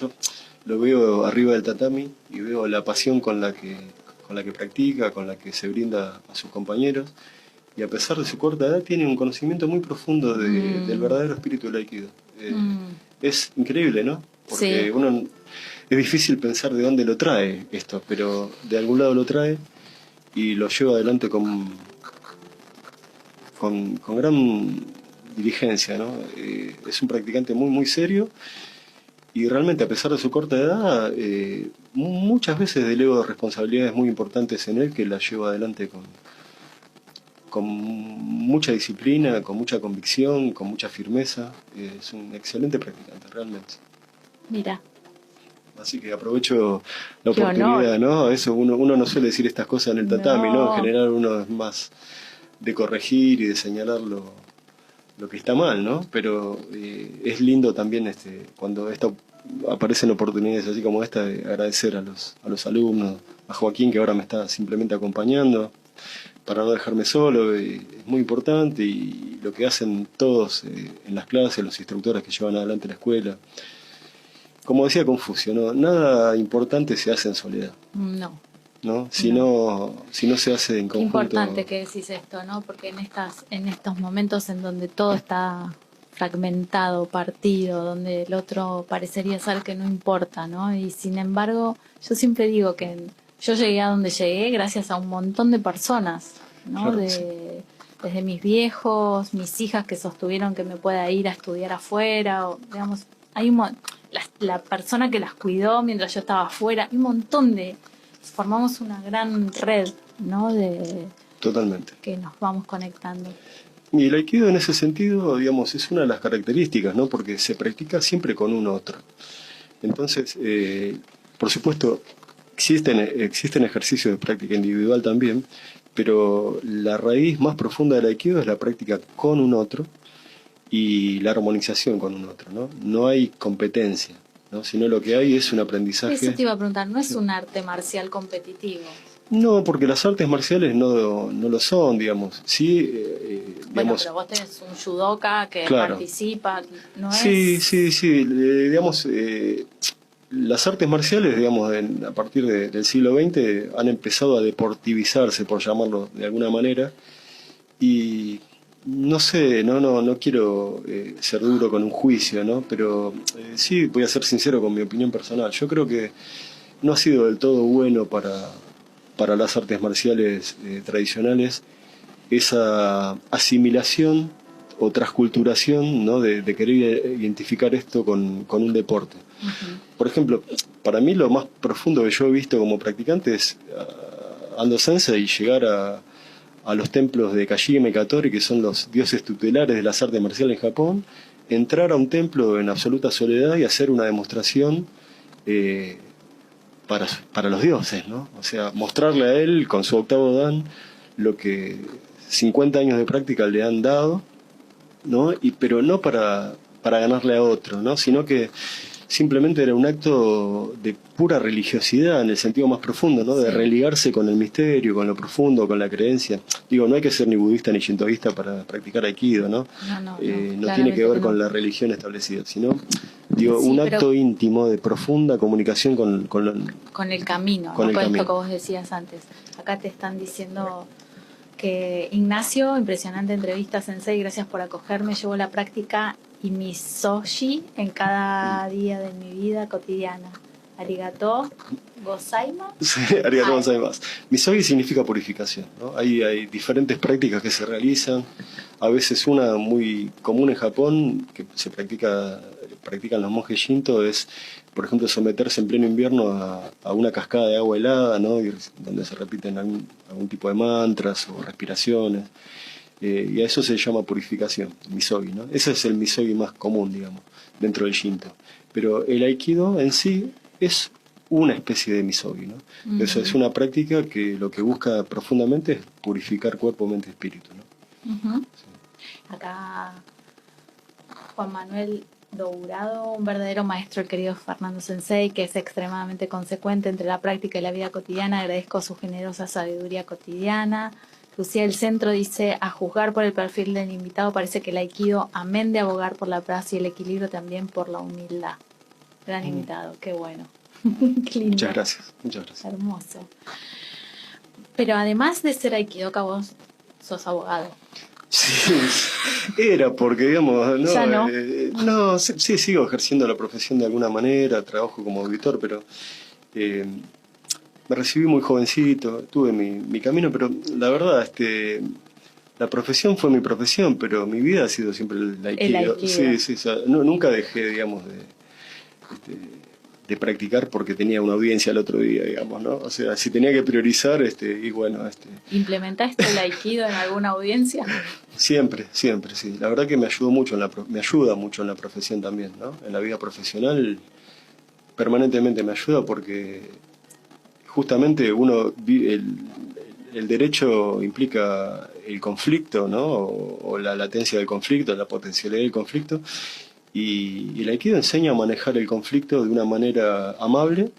lo veo arriba del tatami y veo la pasión con la que practica, con la que se brinda a sus compañeros, y a pesar de su corta edad tiene un conocimiento muy profundo del verdadero espíritu del Aikido. Es increíble, ¿no? Porque Sí. uno es difícil pensar de dónde lo trae esto, pero de algún lado lo trae y lo lleva adelante con gran diligencia, ¿no? Es un practicante muy, muy serio y realmente a pesar de su corta edad, muchas veces delega responsabilidades muy importantes en él que las lleva adelante con mucha disciplina, con mucha convicción, con mucha firmeza. Es un excelente practicante, realmente. Mira, Así que aprovecho la qué oportunidad, honor. ¿no? Eso uno no suele decir estas cosas en el tatami, ¿no? En No, general uno es más de corregir y de señalar lo que está mal, ¿no? Pero es lindo también cuando aparecen oportunidades así como esta de agradecer a los alumnos, a Joaquín que ahora me está simplemente acompañando para no dejarme solo, es muy importante y lo que hacen todos en las clases, los instructores que llevan adelante la escuela. Como decía Confucio, ¿no? Nada importante se hace en soledad, no. ¿no? No. Si no se hace en Qué conjunto. importante que decís esto, ¿no? Porque en estos momentos en donde todo está fragmentado, partido, donde el otro parecería ser que no importa, ¿no? Y sin embargo, yo siempre digo que yo llegué a donde llegué gracias a un montón de personas, ¿no? Claro, sí. Desde mis viejos, mis hijas que sostuvieron que me pueda ir a estudiar afuera, o, digamos, la persona que las cuidó mientras yo estaba afuera, hay un montón formamos una gran red, ¿no? De Totalmente. que nos vamos conectando. Y el aikido en ese sentido, digamos, es una de las características, ¿no? Porque se practica siempre con un otro. Entonces, por supuesto, existen ejercicios de práctica individual también, pero la raíz más profunda del aikido es la práctica con un otro y la armonización con un otro, ¿no? No hay competencia, ¿no? Sino lo que hay es un aprendizaje. Eso te iba a preguntar, ¿no es un arte marcial competitivo? No, porque las artes marciales no lo son, digamos. Sí, Bueno, digamos, pero vos tenés un judoka que claro. participa, ¿no Sí, es? sí, sí. Digamos, las artes marciales, digamos, a partir del siglo XX han empezado a deportivizarse, por llamarlo de alguna manera. Y no sé, no quiero ser duro con un juicio, ¿no? Pero sí voy a ser sincero con mi opinión personal. Yo creo que no ha sido del todo bueno para las artes marciales tradicionales esa asimilación o transculturación, ¿no? De querer identificar esto con un deporte. Ujú. Por ejemplo, para mí lo más profundo que yo he visto como practicante es Ando Sensei y llegar a los templos de Kashima y Katori, que son los dioses tutelares de las artes marciales en Japón, entrar a un templo en absoluta soledad y hacer una demostración eh, para los dioses, ¿no? O sea, mostrarle a él con su octavo dan lo que 50 años de práctica le han dado, ¿no? Pero no para ganarle a otro, ¿no? Sino que simplemente era un acto de pura religiosidad en el sentido más profundo, ¿no? De Sí. religarse con el misterio, con lo profundo, con la creencia. Digo, no hay que ser ni budista ni shintoísta para practicar aikido, ¿no? No, No tiene que claramente ver no. con la religión establecida, sino, digo, Sí, un pero acto íntimo de profunda comunicación con el camino, con ¿no? el Con camino. esto que vos decías antes. Acá te están diciendo que Ignacio, impresionante entrevista, Sensei, gracias por acogerme. Llevo la práctica y mi soshi en cada día de mi vida cotidiana. Arigato, gozaima. Sí, arigato gozaimasu. Misogi significa purificación, ¿no? Hay diferentes prácticas que se realizan. A veces una muy común en Japón, que practican los monjes shinto, es, por ejemplo, someterse en pleno invierno a una cascada de agua helada, ¿no? Donde se repiten algún tipo de mantras o respiraciones. Y a eso se llama purificación, misogi, ¿no? Ese es el misogi más común, digamos, dentro del shinto. Pero el aikido en sí es una especie de misogi, ¿no? Uh-huh. Eso es una práctica que lo que busca profundamente es purificar cuerpo, mente y espíritu, ¿no? Uh-huh. Sí. Acá Juan Manuel Dourado, un verdadero maestro, el querido Fernando Sensei, que es extremadamente consecuente entre la práctica y la vida cotidiana. Agradezco su generosa sabiduría cotidiana. Lucía del Centro dice, a juzgar por el perfil del invitado, parece que el Aikido, amén de abogar por la paz y el equilibrio, también por la humildad. Gran invitado, qué bueno. Qué lindo. Muchas gracias, muchas gracias. Hermoso. Pero además de ser Aikidoka, vos sos abogado. Sí, era porque, digamos, no, Ya no. No, sí, sigo ejerciendo la profesión de alguna manera, trabajo como auditor, pero me recibí muy jovencito, tuve mi camino, pero la verdad, la profesión fue mi profesión, pero mi vida ha sido siempre el Aikido. El Aikido. Sí, sí, o sea, nunca dejé, digamos, de practicar porque tenía una audiencia el otro día, digamos, ¿no? O sea, si tenía que priorizar, y bueno, ¿Implementaste el Aikido en alguna audiencia? Siempre, siempre, sí. La verdad que me ayudó mucho me ayuda mucho en la profesión también, ¿no? En la vida profesional permanentemente me ayuda porque justamente el derecho implica el conflicto, ¿no? O la latencia del conflicto, la potencialidad del conflicto. Y el Aikido enseña a manejar el conflicto de una manera amable,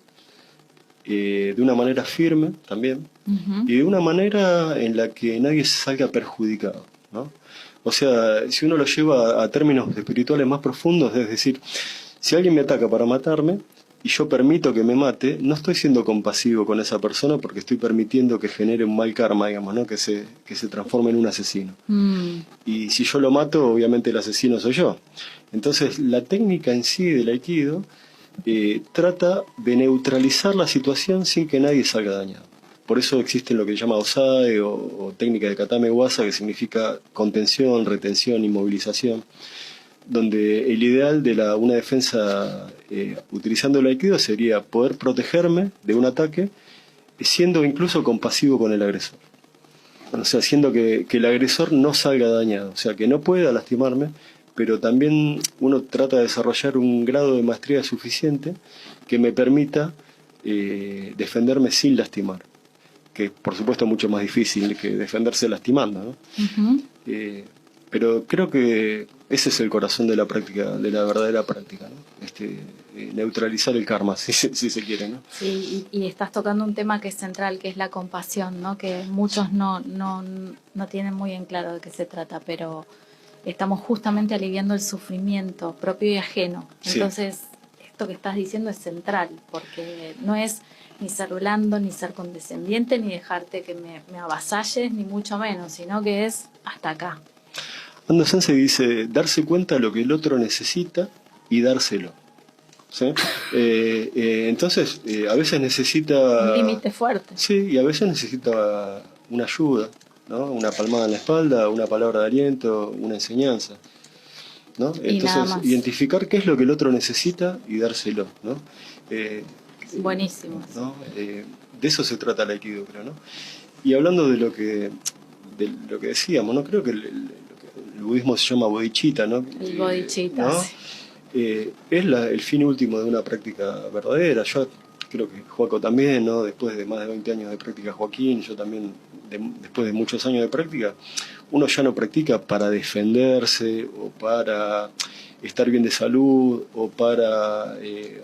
de una manera firme también, y de una manera en la que nadie salga perjudicado, ¿no? O sea, si uno lo lleva a términos espirituales más profundos, es decir, si alguien me ataca para matarme y yo permito que me mate, no estoy siendo compasivo con esa persona porque estoy permitiendo que genere un mal karma, digamos, ¿no? Que se transforme en un asesino. Y si yo lo mato, obviamente el asesino soy yo. Entonces, la técnica en sí del Aikido trata de neutralizar la situación sin que nadie salga dañado. Por eso existe lo que se llama Osae o técnica de Katame Wasa, que significa contención, retención, inmovilización, donde el ideal de una defensa utilizando el Aikido sería poder protegerme de un ataque siendo incluso compasivo con el agresor. O sea, haciendo que el agresor no salga dañado, o sea, que no pueda lastimarme, pero también uno trata de desarrollar un grado de maestría suficiente que me permita defenderme sin lastimar, que por supuesto es mucho más difícil que defenderse lastimando, ¿no? Pero creo que ese es el corazón de la práctica, de la verdadera práctica, ¿no? Neutralizar el karma, si se quiere, ¿no? Sí, y estás tocando un tema que es central, que es la compasión, ¿no? Que muchos no tienen muy en claro de qué se trata, pero estamos justamente aliviando el sufrimiento propio y ajeno. Sí. Entonces, esto que estás diciendo es central, porque no es ni ser blando, ni ser condescendiente, ni dejarte que me avasalles, ni mucho menos, sino que es hasta acá. Ando Sensei dice, darse cuenta de lo que el otro necesita y dárselo. ¿Sí? Entonces, a veces necesita... Un límite fuerte. Sí, y a veces necesita una ayuda, ¿no? Una palmada en la espalda, una palabra de aliento, una enseñanza, ¿no? Y nada Entonces, más. identificar qué es lo que el otro necesita y dárselo, ¿no? Buenísimo. ¿No? De eso se trata el Aikido, creo, ¿no? Y hablando de lo que decíamos, ¿no? Creo que el budismo se llama bodhicitta, ¿no? El bodhicitta, ¿no? sí. Es el fin último de una práctica verdadera. Yo creo que Joaco también, ¿no? Después de más de 20 años de práctica, Joaquín, yo también, después de muchos años de práctica, uno ya no practica para defenderse o para estar bien de salud o para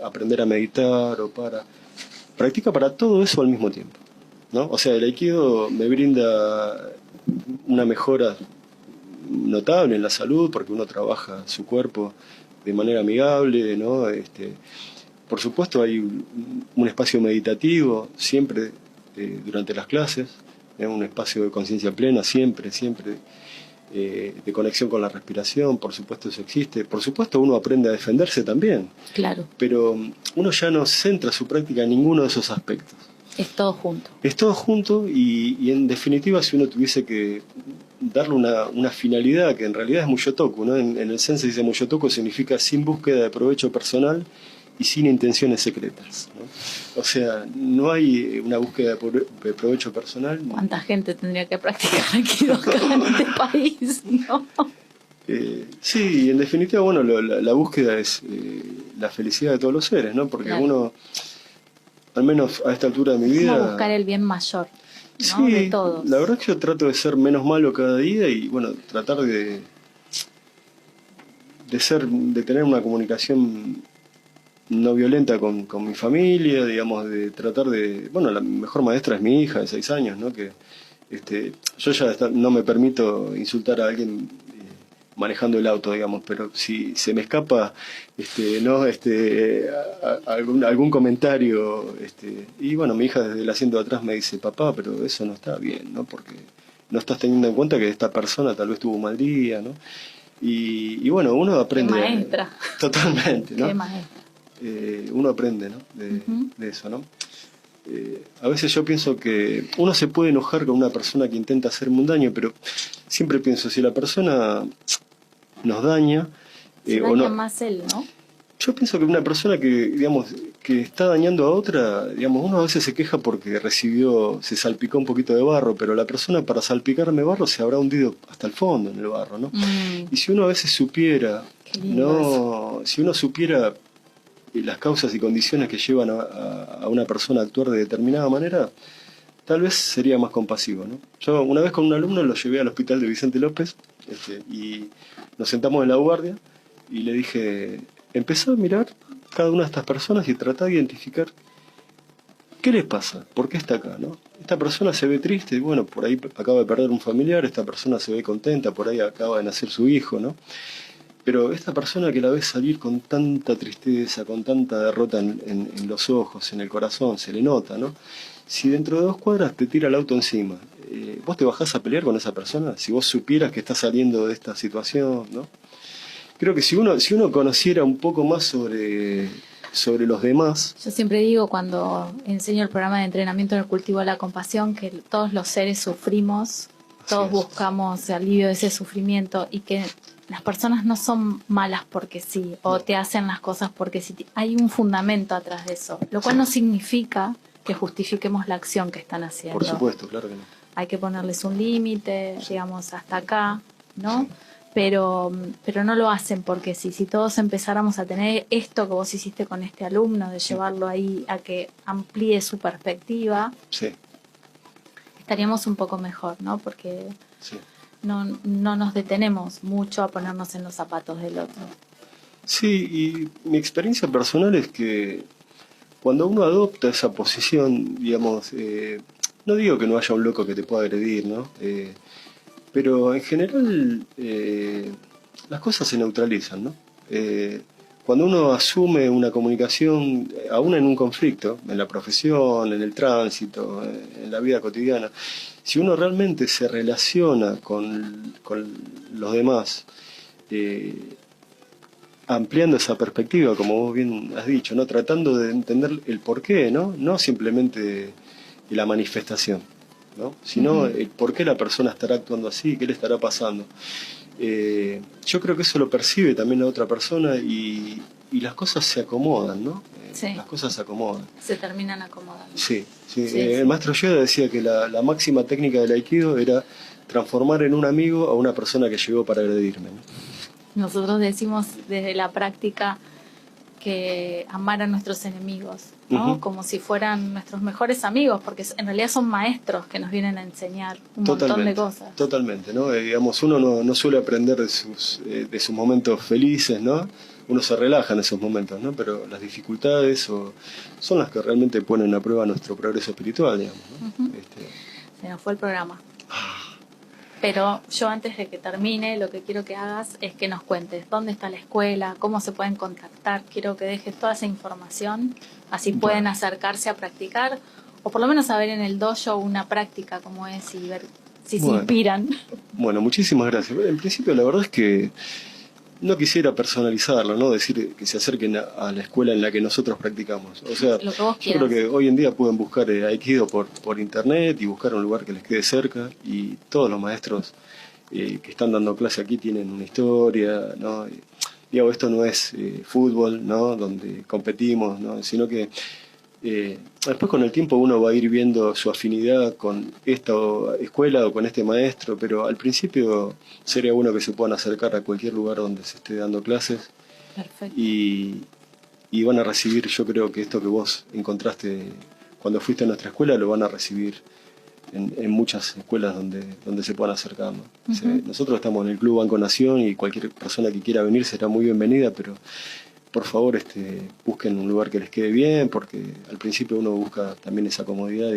aprender a meditar practica para todo eso al mismo tiempo, ¿no? O sea, el Aikido me brinda una mejora notable en la salud porque uno trabaja su cuerpo de manera amigable, ¿no? Por supuesto hay un espacio meditativo siempre durante las clases, un espacio de conciencia plena siempre, de conexión con la respiración, por supuesto eso existe, por supuesto uno aprende a defenderse también, Claro. pero uno ya no centra su práctica en ninguno de esos aspectos. Es todo junto. Es todo junto y en definitiva si uno tuviese que darle una finalidad que en realidad es Mushotoku, ¿no? En el Sensei dice Mushotoku significa sin búsqueda de provecho personal y sin intenciones secretas, ¿no? O sea, no hay una búsqueda de provecho personal. ¿Cuánta gente tendría que practicar Aikido en este país, no? Sí, en definitiva, bueno, la búsqueda es la felicidad de todos los seres, ¿no? Porque Claro. uno, al menos a esta altura de mi vida... Como buscar el bien mayor, ¿no? Sí, De todos. la verdad es que yo trato de ser menos malo cada día y, bueno, tratar de tener una comunicación no violenta con mi familia, digamos, de tratar de... Bueno, la mejor maestra es mi hija de 6 años, ¿no? Que yo ya no me permito insultar a alguien manejando el auto, digamos, pero si se me escapa no algún comentario, y bueno, mi hija desde el asiento de atrás me dice, papá, pero eso no está bien, ¿no? Porque no estás teniendo en cuenta que esta persona tal vez tuvo un mal día, ¿no? Y bueno, uno aprende. Qué maestra. Totalmente, ¿no? Qué maestra. Uno aprende, ¿no? De eso, ¿no? A veces yo pienso que uno se puede enojar con una persona que intenta hacerme un daño, pero siempre pienso, si la persona nos daña, Se o daña no, más él, ¿no? yo pienso que una persona que, digamos, que está dañando a otra, digamos, uno a veces se queja porque se salpicó un poquito de barro, pero la persona para salpicarme barro se habrá hundido hasta el fondo en el barro, ¿no? Y si uno a veces supiera, Qué lindo si uno supiera las causas y condiciones que llevan a una persona a actuar de determinada manera, tal vez sería más compasivo, ¿no? Yo una vez con un alumno lo llevé al hospital de Vicente López y nos sentamos en la guardia y le dije, empezá a mirar cada una de estas personas y tratá de identificar qué les pasa, por qué está acá, ¿no? Esta persona se ve triste, bueno, por ahí acaba de perder un familiar, esta persona se ve contenta, por ahí acaba de nacer su hijo, ¿no? Pero esta persona que la ves salir con tanta tristeza, con tanta derrota en los ojos, en el corazón, se le nota, ¿no? Si dentro de 2 cuadras te tira el auto encima, ¿vos te bajás a pelear con esa persona? Si vos supieras que está saliendo de esta situación, ¿no? Creo que si uno conociera un poco más sobre los demás. Yo siempre digo cuando enseño el programa de entrenamiento en el cultivo de la compasión que todos los seres sufrimos, todos buscamos alivio de ese sufrimiento y que las personas no son malas porque sí, o te hacen las cosas porque sí. Hay un fundamento atrás de eso, lo cual no significa que justifiquemos la acción que están haciendo. Por supuesto, claro que no. Hay que ponerles un límite, digamos, hasta acá, ¿no? Pero no lo hacen porque sí. Si todos empezáramos a tener esto que vos hiciste con este alumno, de llevarlo ahí a que amplíe su perspectiva, sí, estaríamos un poco mejor, ¿no? Porque sí. no nos detenemos mucho a ponernos en los zapatos del otro. Sí, y mi experiencia personal es que cuando uno adopta esa posición, digamos, no digo que no haya un loco que te pueda agredir, ¿no? Pero en general las cosas se neutralizan, ¿no? Cuando uno asume una comunicación, aún en un conflicto, en la profesión, en el tránsito, en la vida cotidiana, si uno realmente se relaciona con los demás, ampliando esa perspectiva, como vos bien has dicho, ¿no? Tratando de entender el porqué, ¿no? No simplemente la manifestación, ¿no? Sino el por qué la persona estará actuando así, qué le estará pasando. Yo creo que eso lo percibe también la otra persona y las cosas se acomodan, ¿no? Sí. Las cosas se acomodan. Se terminan acomodando. Sí, sí. Sí, El maestro Yoda decía que la máxima técnica del Aikido era transformar en un amigo a una persona que llegó para agredirme, ¿no? Nosotros decimos desde la práctica que amar a nuestros enemigos, ¿no? Como si fueran nuestros mejores amigos, porque en realidad son maestros que nos vienen a enseñar un montón de cosas. Totalmente, ¿no? Digamos, uno no suele aprender de sus momentos felices, ¿no? Uno se relaja en esos momentos, ¿no? Pero las dificultades son las que realmente ponen a prueba nuestro progreso espiritual, digamos, ¿no? Se nos fue el programa. Pero yo antes de que termine, lo que quiero que hagas es que nos cuentes dónde está la escuela, cómo se pueden contactar. Quiero que dejes toda esa información, así pueden acercarse a practicar, o por lo menos a ver en el dojo una práctica como es y ver si se inspiran. Bueno, muchísimas gracias. En principio, la verdad es que no quisiera personalizarlo, ¿no? Decir que se acerquen a la escuela en la que nosotros practicamos. O sea, lo que vos yo creo que hoy en día pueden buscar Aikido por internet y buscar un lugar que les quede cerca. Y todos los maestros que están dando clase aquí tienen una historia, ¿no? Digo, esto no es fútbol, ¿no? Donde competimos, ¿no? Sino que después con el tiempo uno va a ir viendo su afinidad con esta escuela o con este maestro, pero al principio sería bueno que se puedan acercar a cualquier lugar donde se esté dando clases. Perfecto. Y van a recibir, yo creo que esto que vos encontraste cuando fuiste a nuestra escuela lo van a recibir en muchas escuelas donde se puedan acercar, ¿no? Nosotros estamos en el Club Banco Nación y cualquier persona que quiera venir será muy bienvenida, pero por favor busquen un lugar que les quede bien, porque al principio uno busca también esa comodidad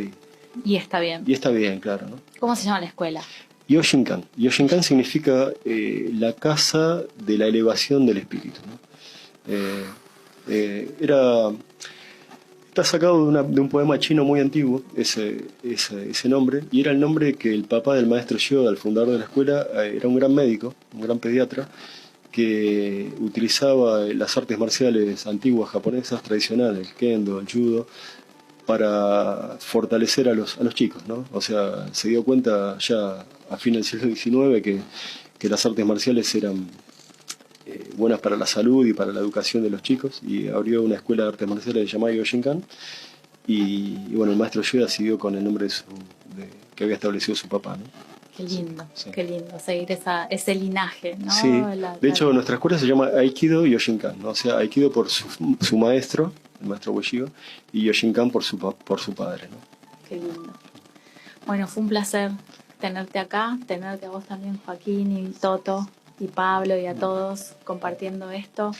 Y está bien. Y está bien, claro, ¿no? ¿Cómo se llama la escuela? Yoshinkan. Yoshinkan significa la casa de la elevación del espíritu, ¿no? Está sacado de un poema chino muy antiguo, ese nombre, y era el nombre que el papá del maestro Yoda, el fundador de la escuela, era un gran médico, un gran pediatra, que utilizaba las artes marciales antiguas japonesas tradicionales, el kendo, el judo, para fortalecer a los chicos, ¿no? O sea, se dio cuenta ya a fin del siglo XIX que las artes marciales eran buenas para la salud y para la educación de los chicos, y abrió una escuela de artes marciales llamada Yoshinkan, y bueno, el maestro Yoda siguió con el nombre que había establecido su papá, ¿no? Qué lindo, Sí. qué lindo seguir ese linaje, ¿no? Sí, de hecho nuestra escuela se llama Aikido Yoshinkan, ¿no? O sea, Aikido por su maestro, el maestro Ueshiba, y Yoshinkan por su padre, ¿no? Qué lindo. Bueno, fue un placer tenerte acá, tenerte a vos también, Joaquín, y Toto, y Pablo, y a todos compartiendo esto.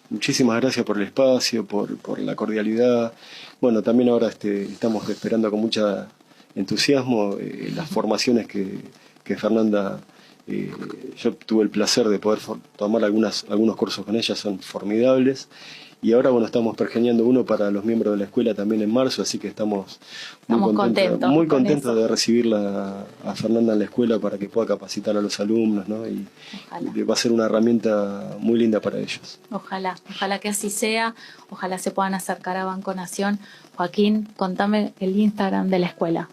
Muchísimas gracias por el espacio, por la cordialidad. Bueno, también ahora estamos esperando con mucho entusiasmo las formaciones que Fernanda, yo tuve el placer de poder tomar algunos cursos con ella, son formidables. Y ahora, bueno, estamos pergeñando uno para los miembros de la escuela también en marzo, así que estamos muy contentos de recibirla a Fernanda en la escuela para que pueda capacitar a los alumnos, ¿no? Y va a ser una herramienta muy linda para ellos. Ojalá que así sea, ojalá se puedan acercar a Banco Nación. Joaquín, contame el Instagram de la escuela.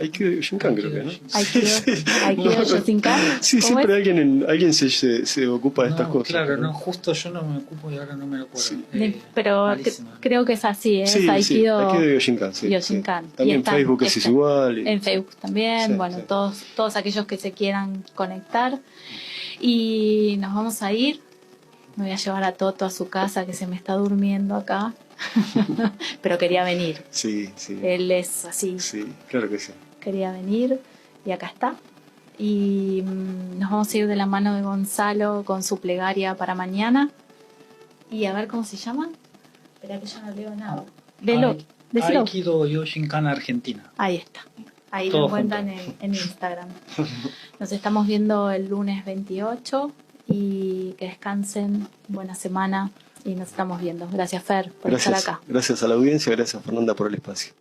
Aikido Yoshinkan creo que, ¿no? Aikido Yoshinkan. Sí, siempre alguien se ocupa de estas cosas. Claro, no, justo yo no me ocupo y ahora no me lo acuerdo. Sí. Pero creo que es así, ¿eh? Sí, es Aikido Yoshinkan, sí. Yoshinkan. Sí. También en Facebook es igual. En Facebook también, sí, bueno, sí. Todos aquellos que se quieran conectar. Y nos vamos a ir. Me voy a llevar a Toto a su casa, que se me está durmiendo acá. Pero quería venir. Sí. Él es así. Sí, claro que sí. Quería venir y acá está. Y nos vamos a ir de la mano de Gonzalo con su plegaria para mañana. Y a ver cómo se llama. Espera que yo no leo nada. Léelo. Aikido Yoshinkan Argentina. Ahí está. Ahí todo lo encuentran en Instagram. Nos estamos viendo el lunes 28 y que descansen. Buena semana y nos estamos viendo. Gracias, Fer, por estar acá. Gracias a la audiencia, gracias Fernanda por el espacio.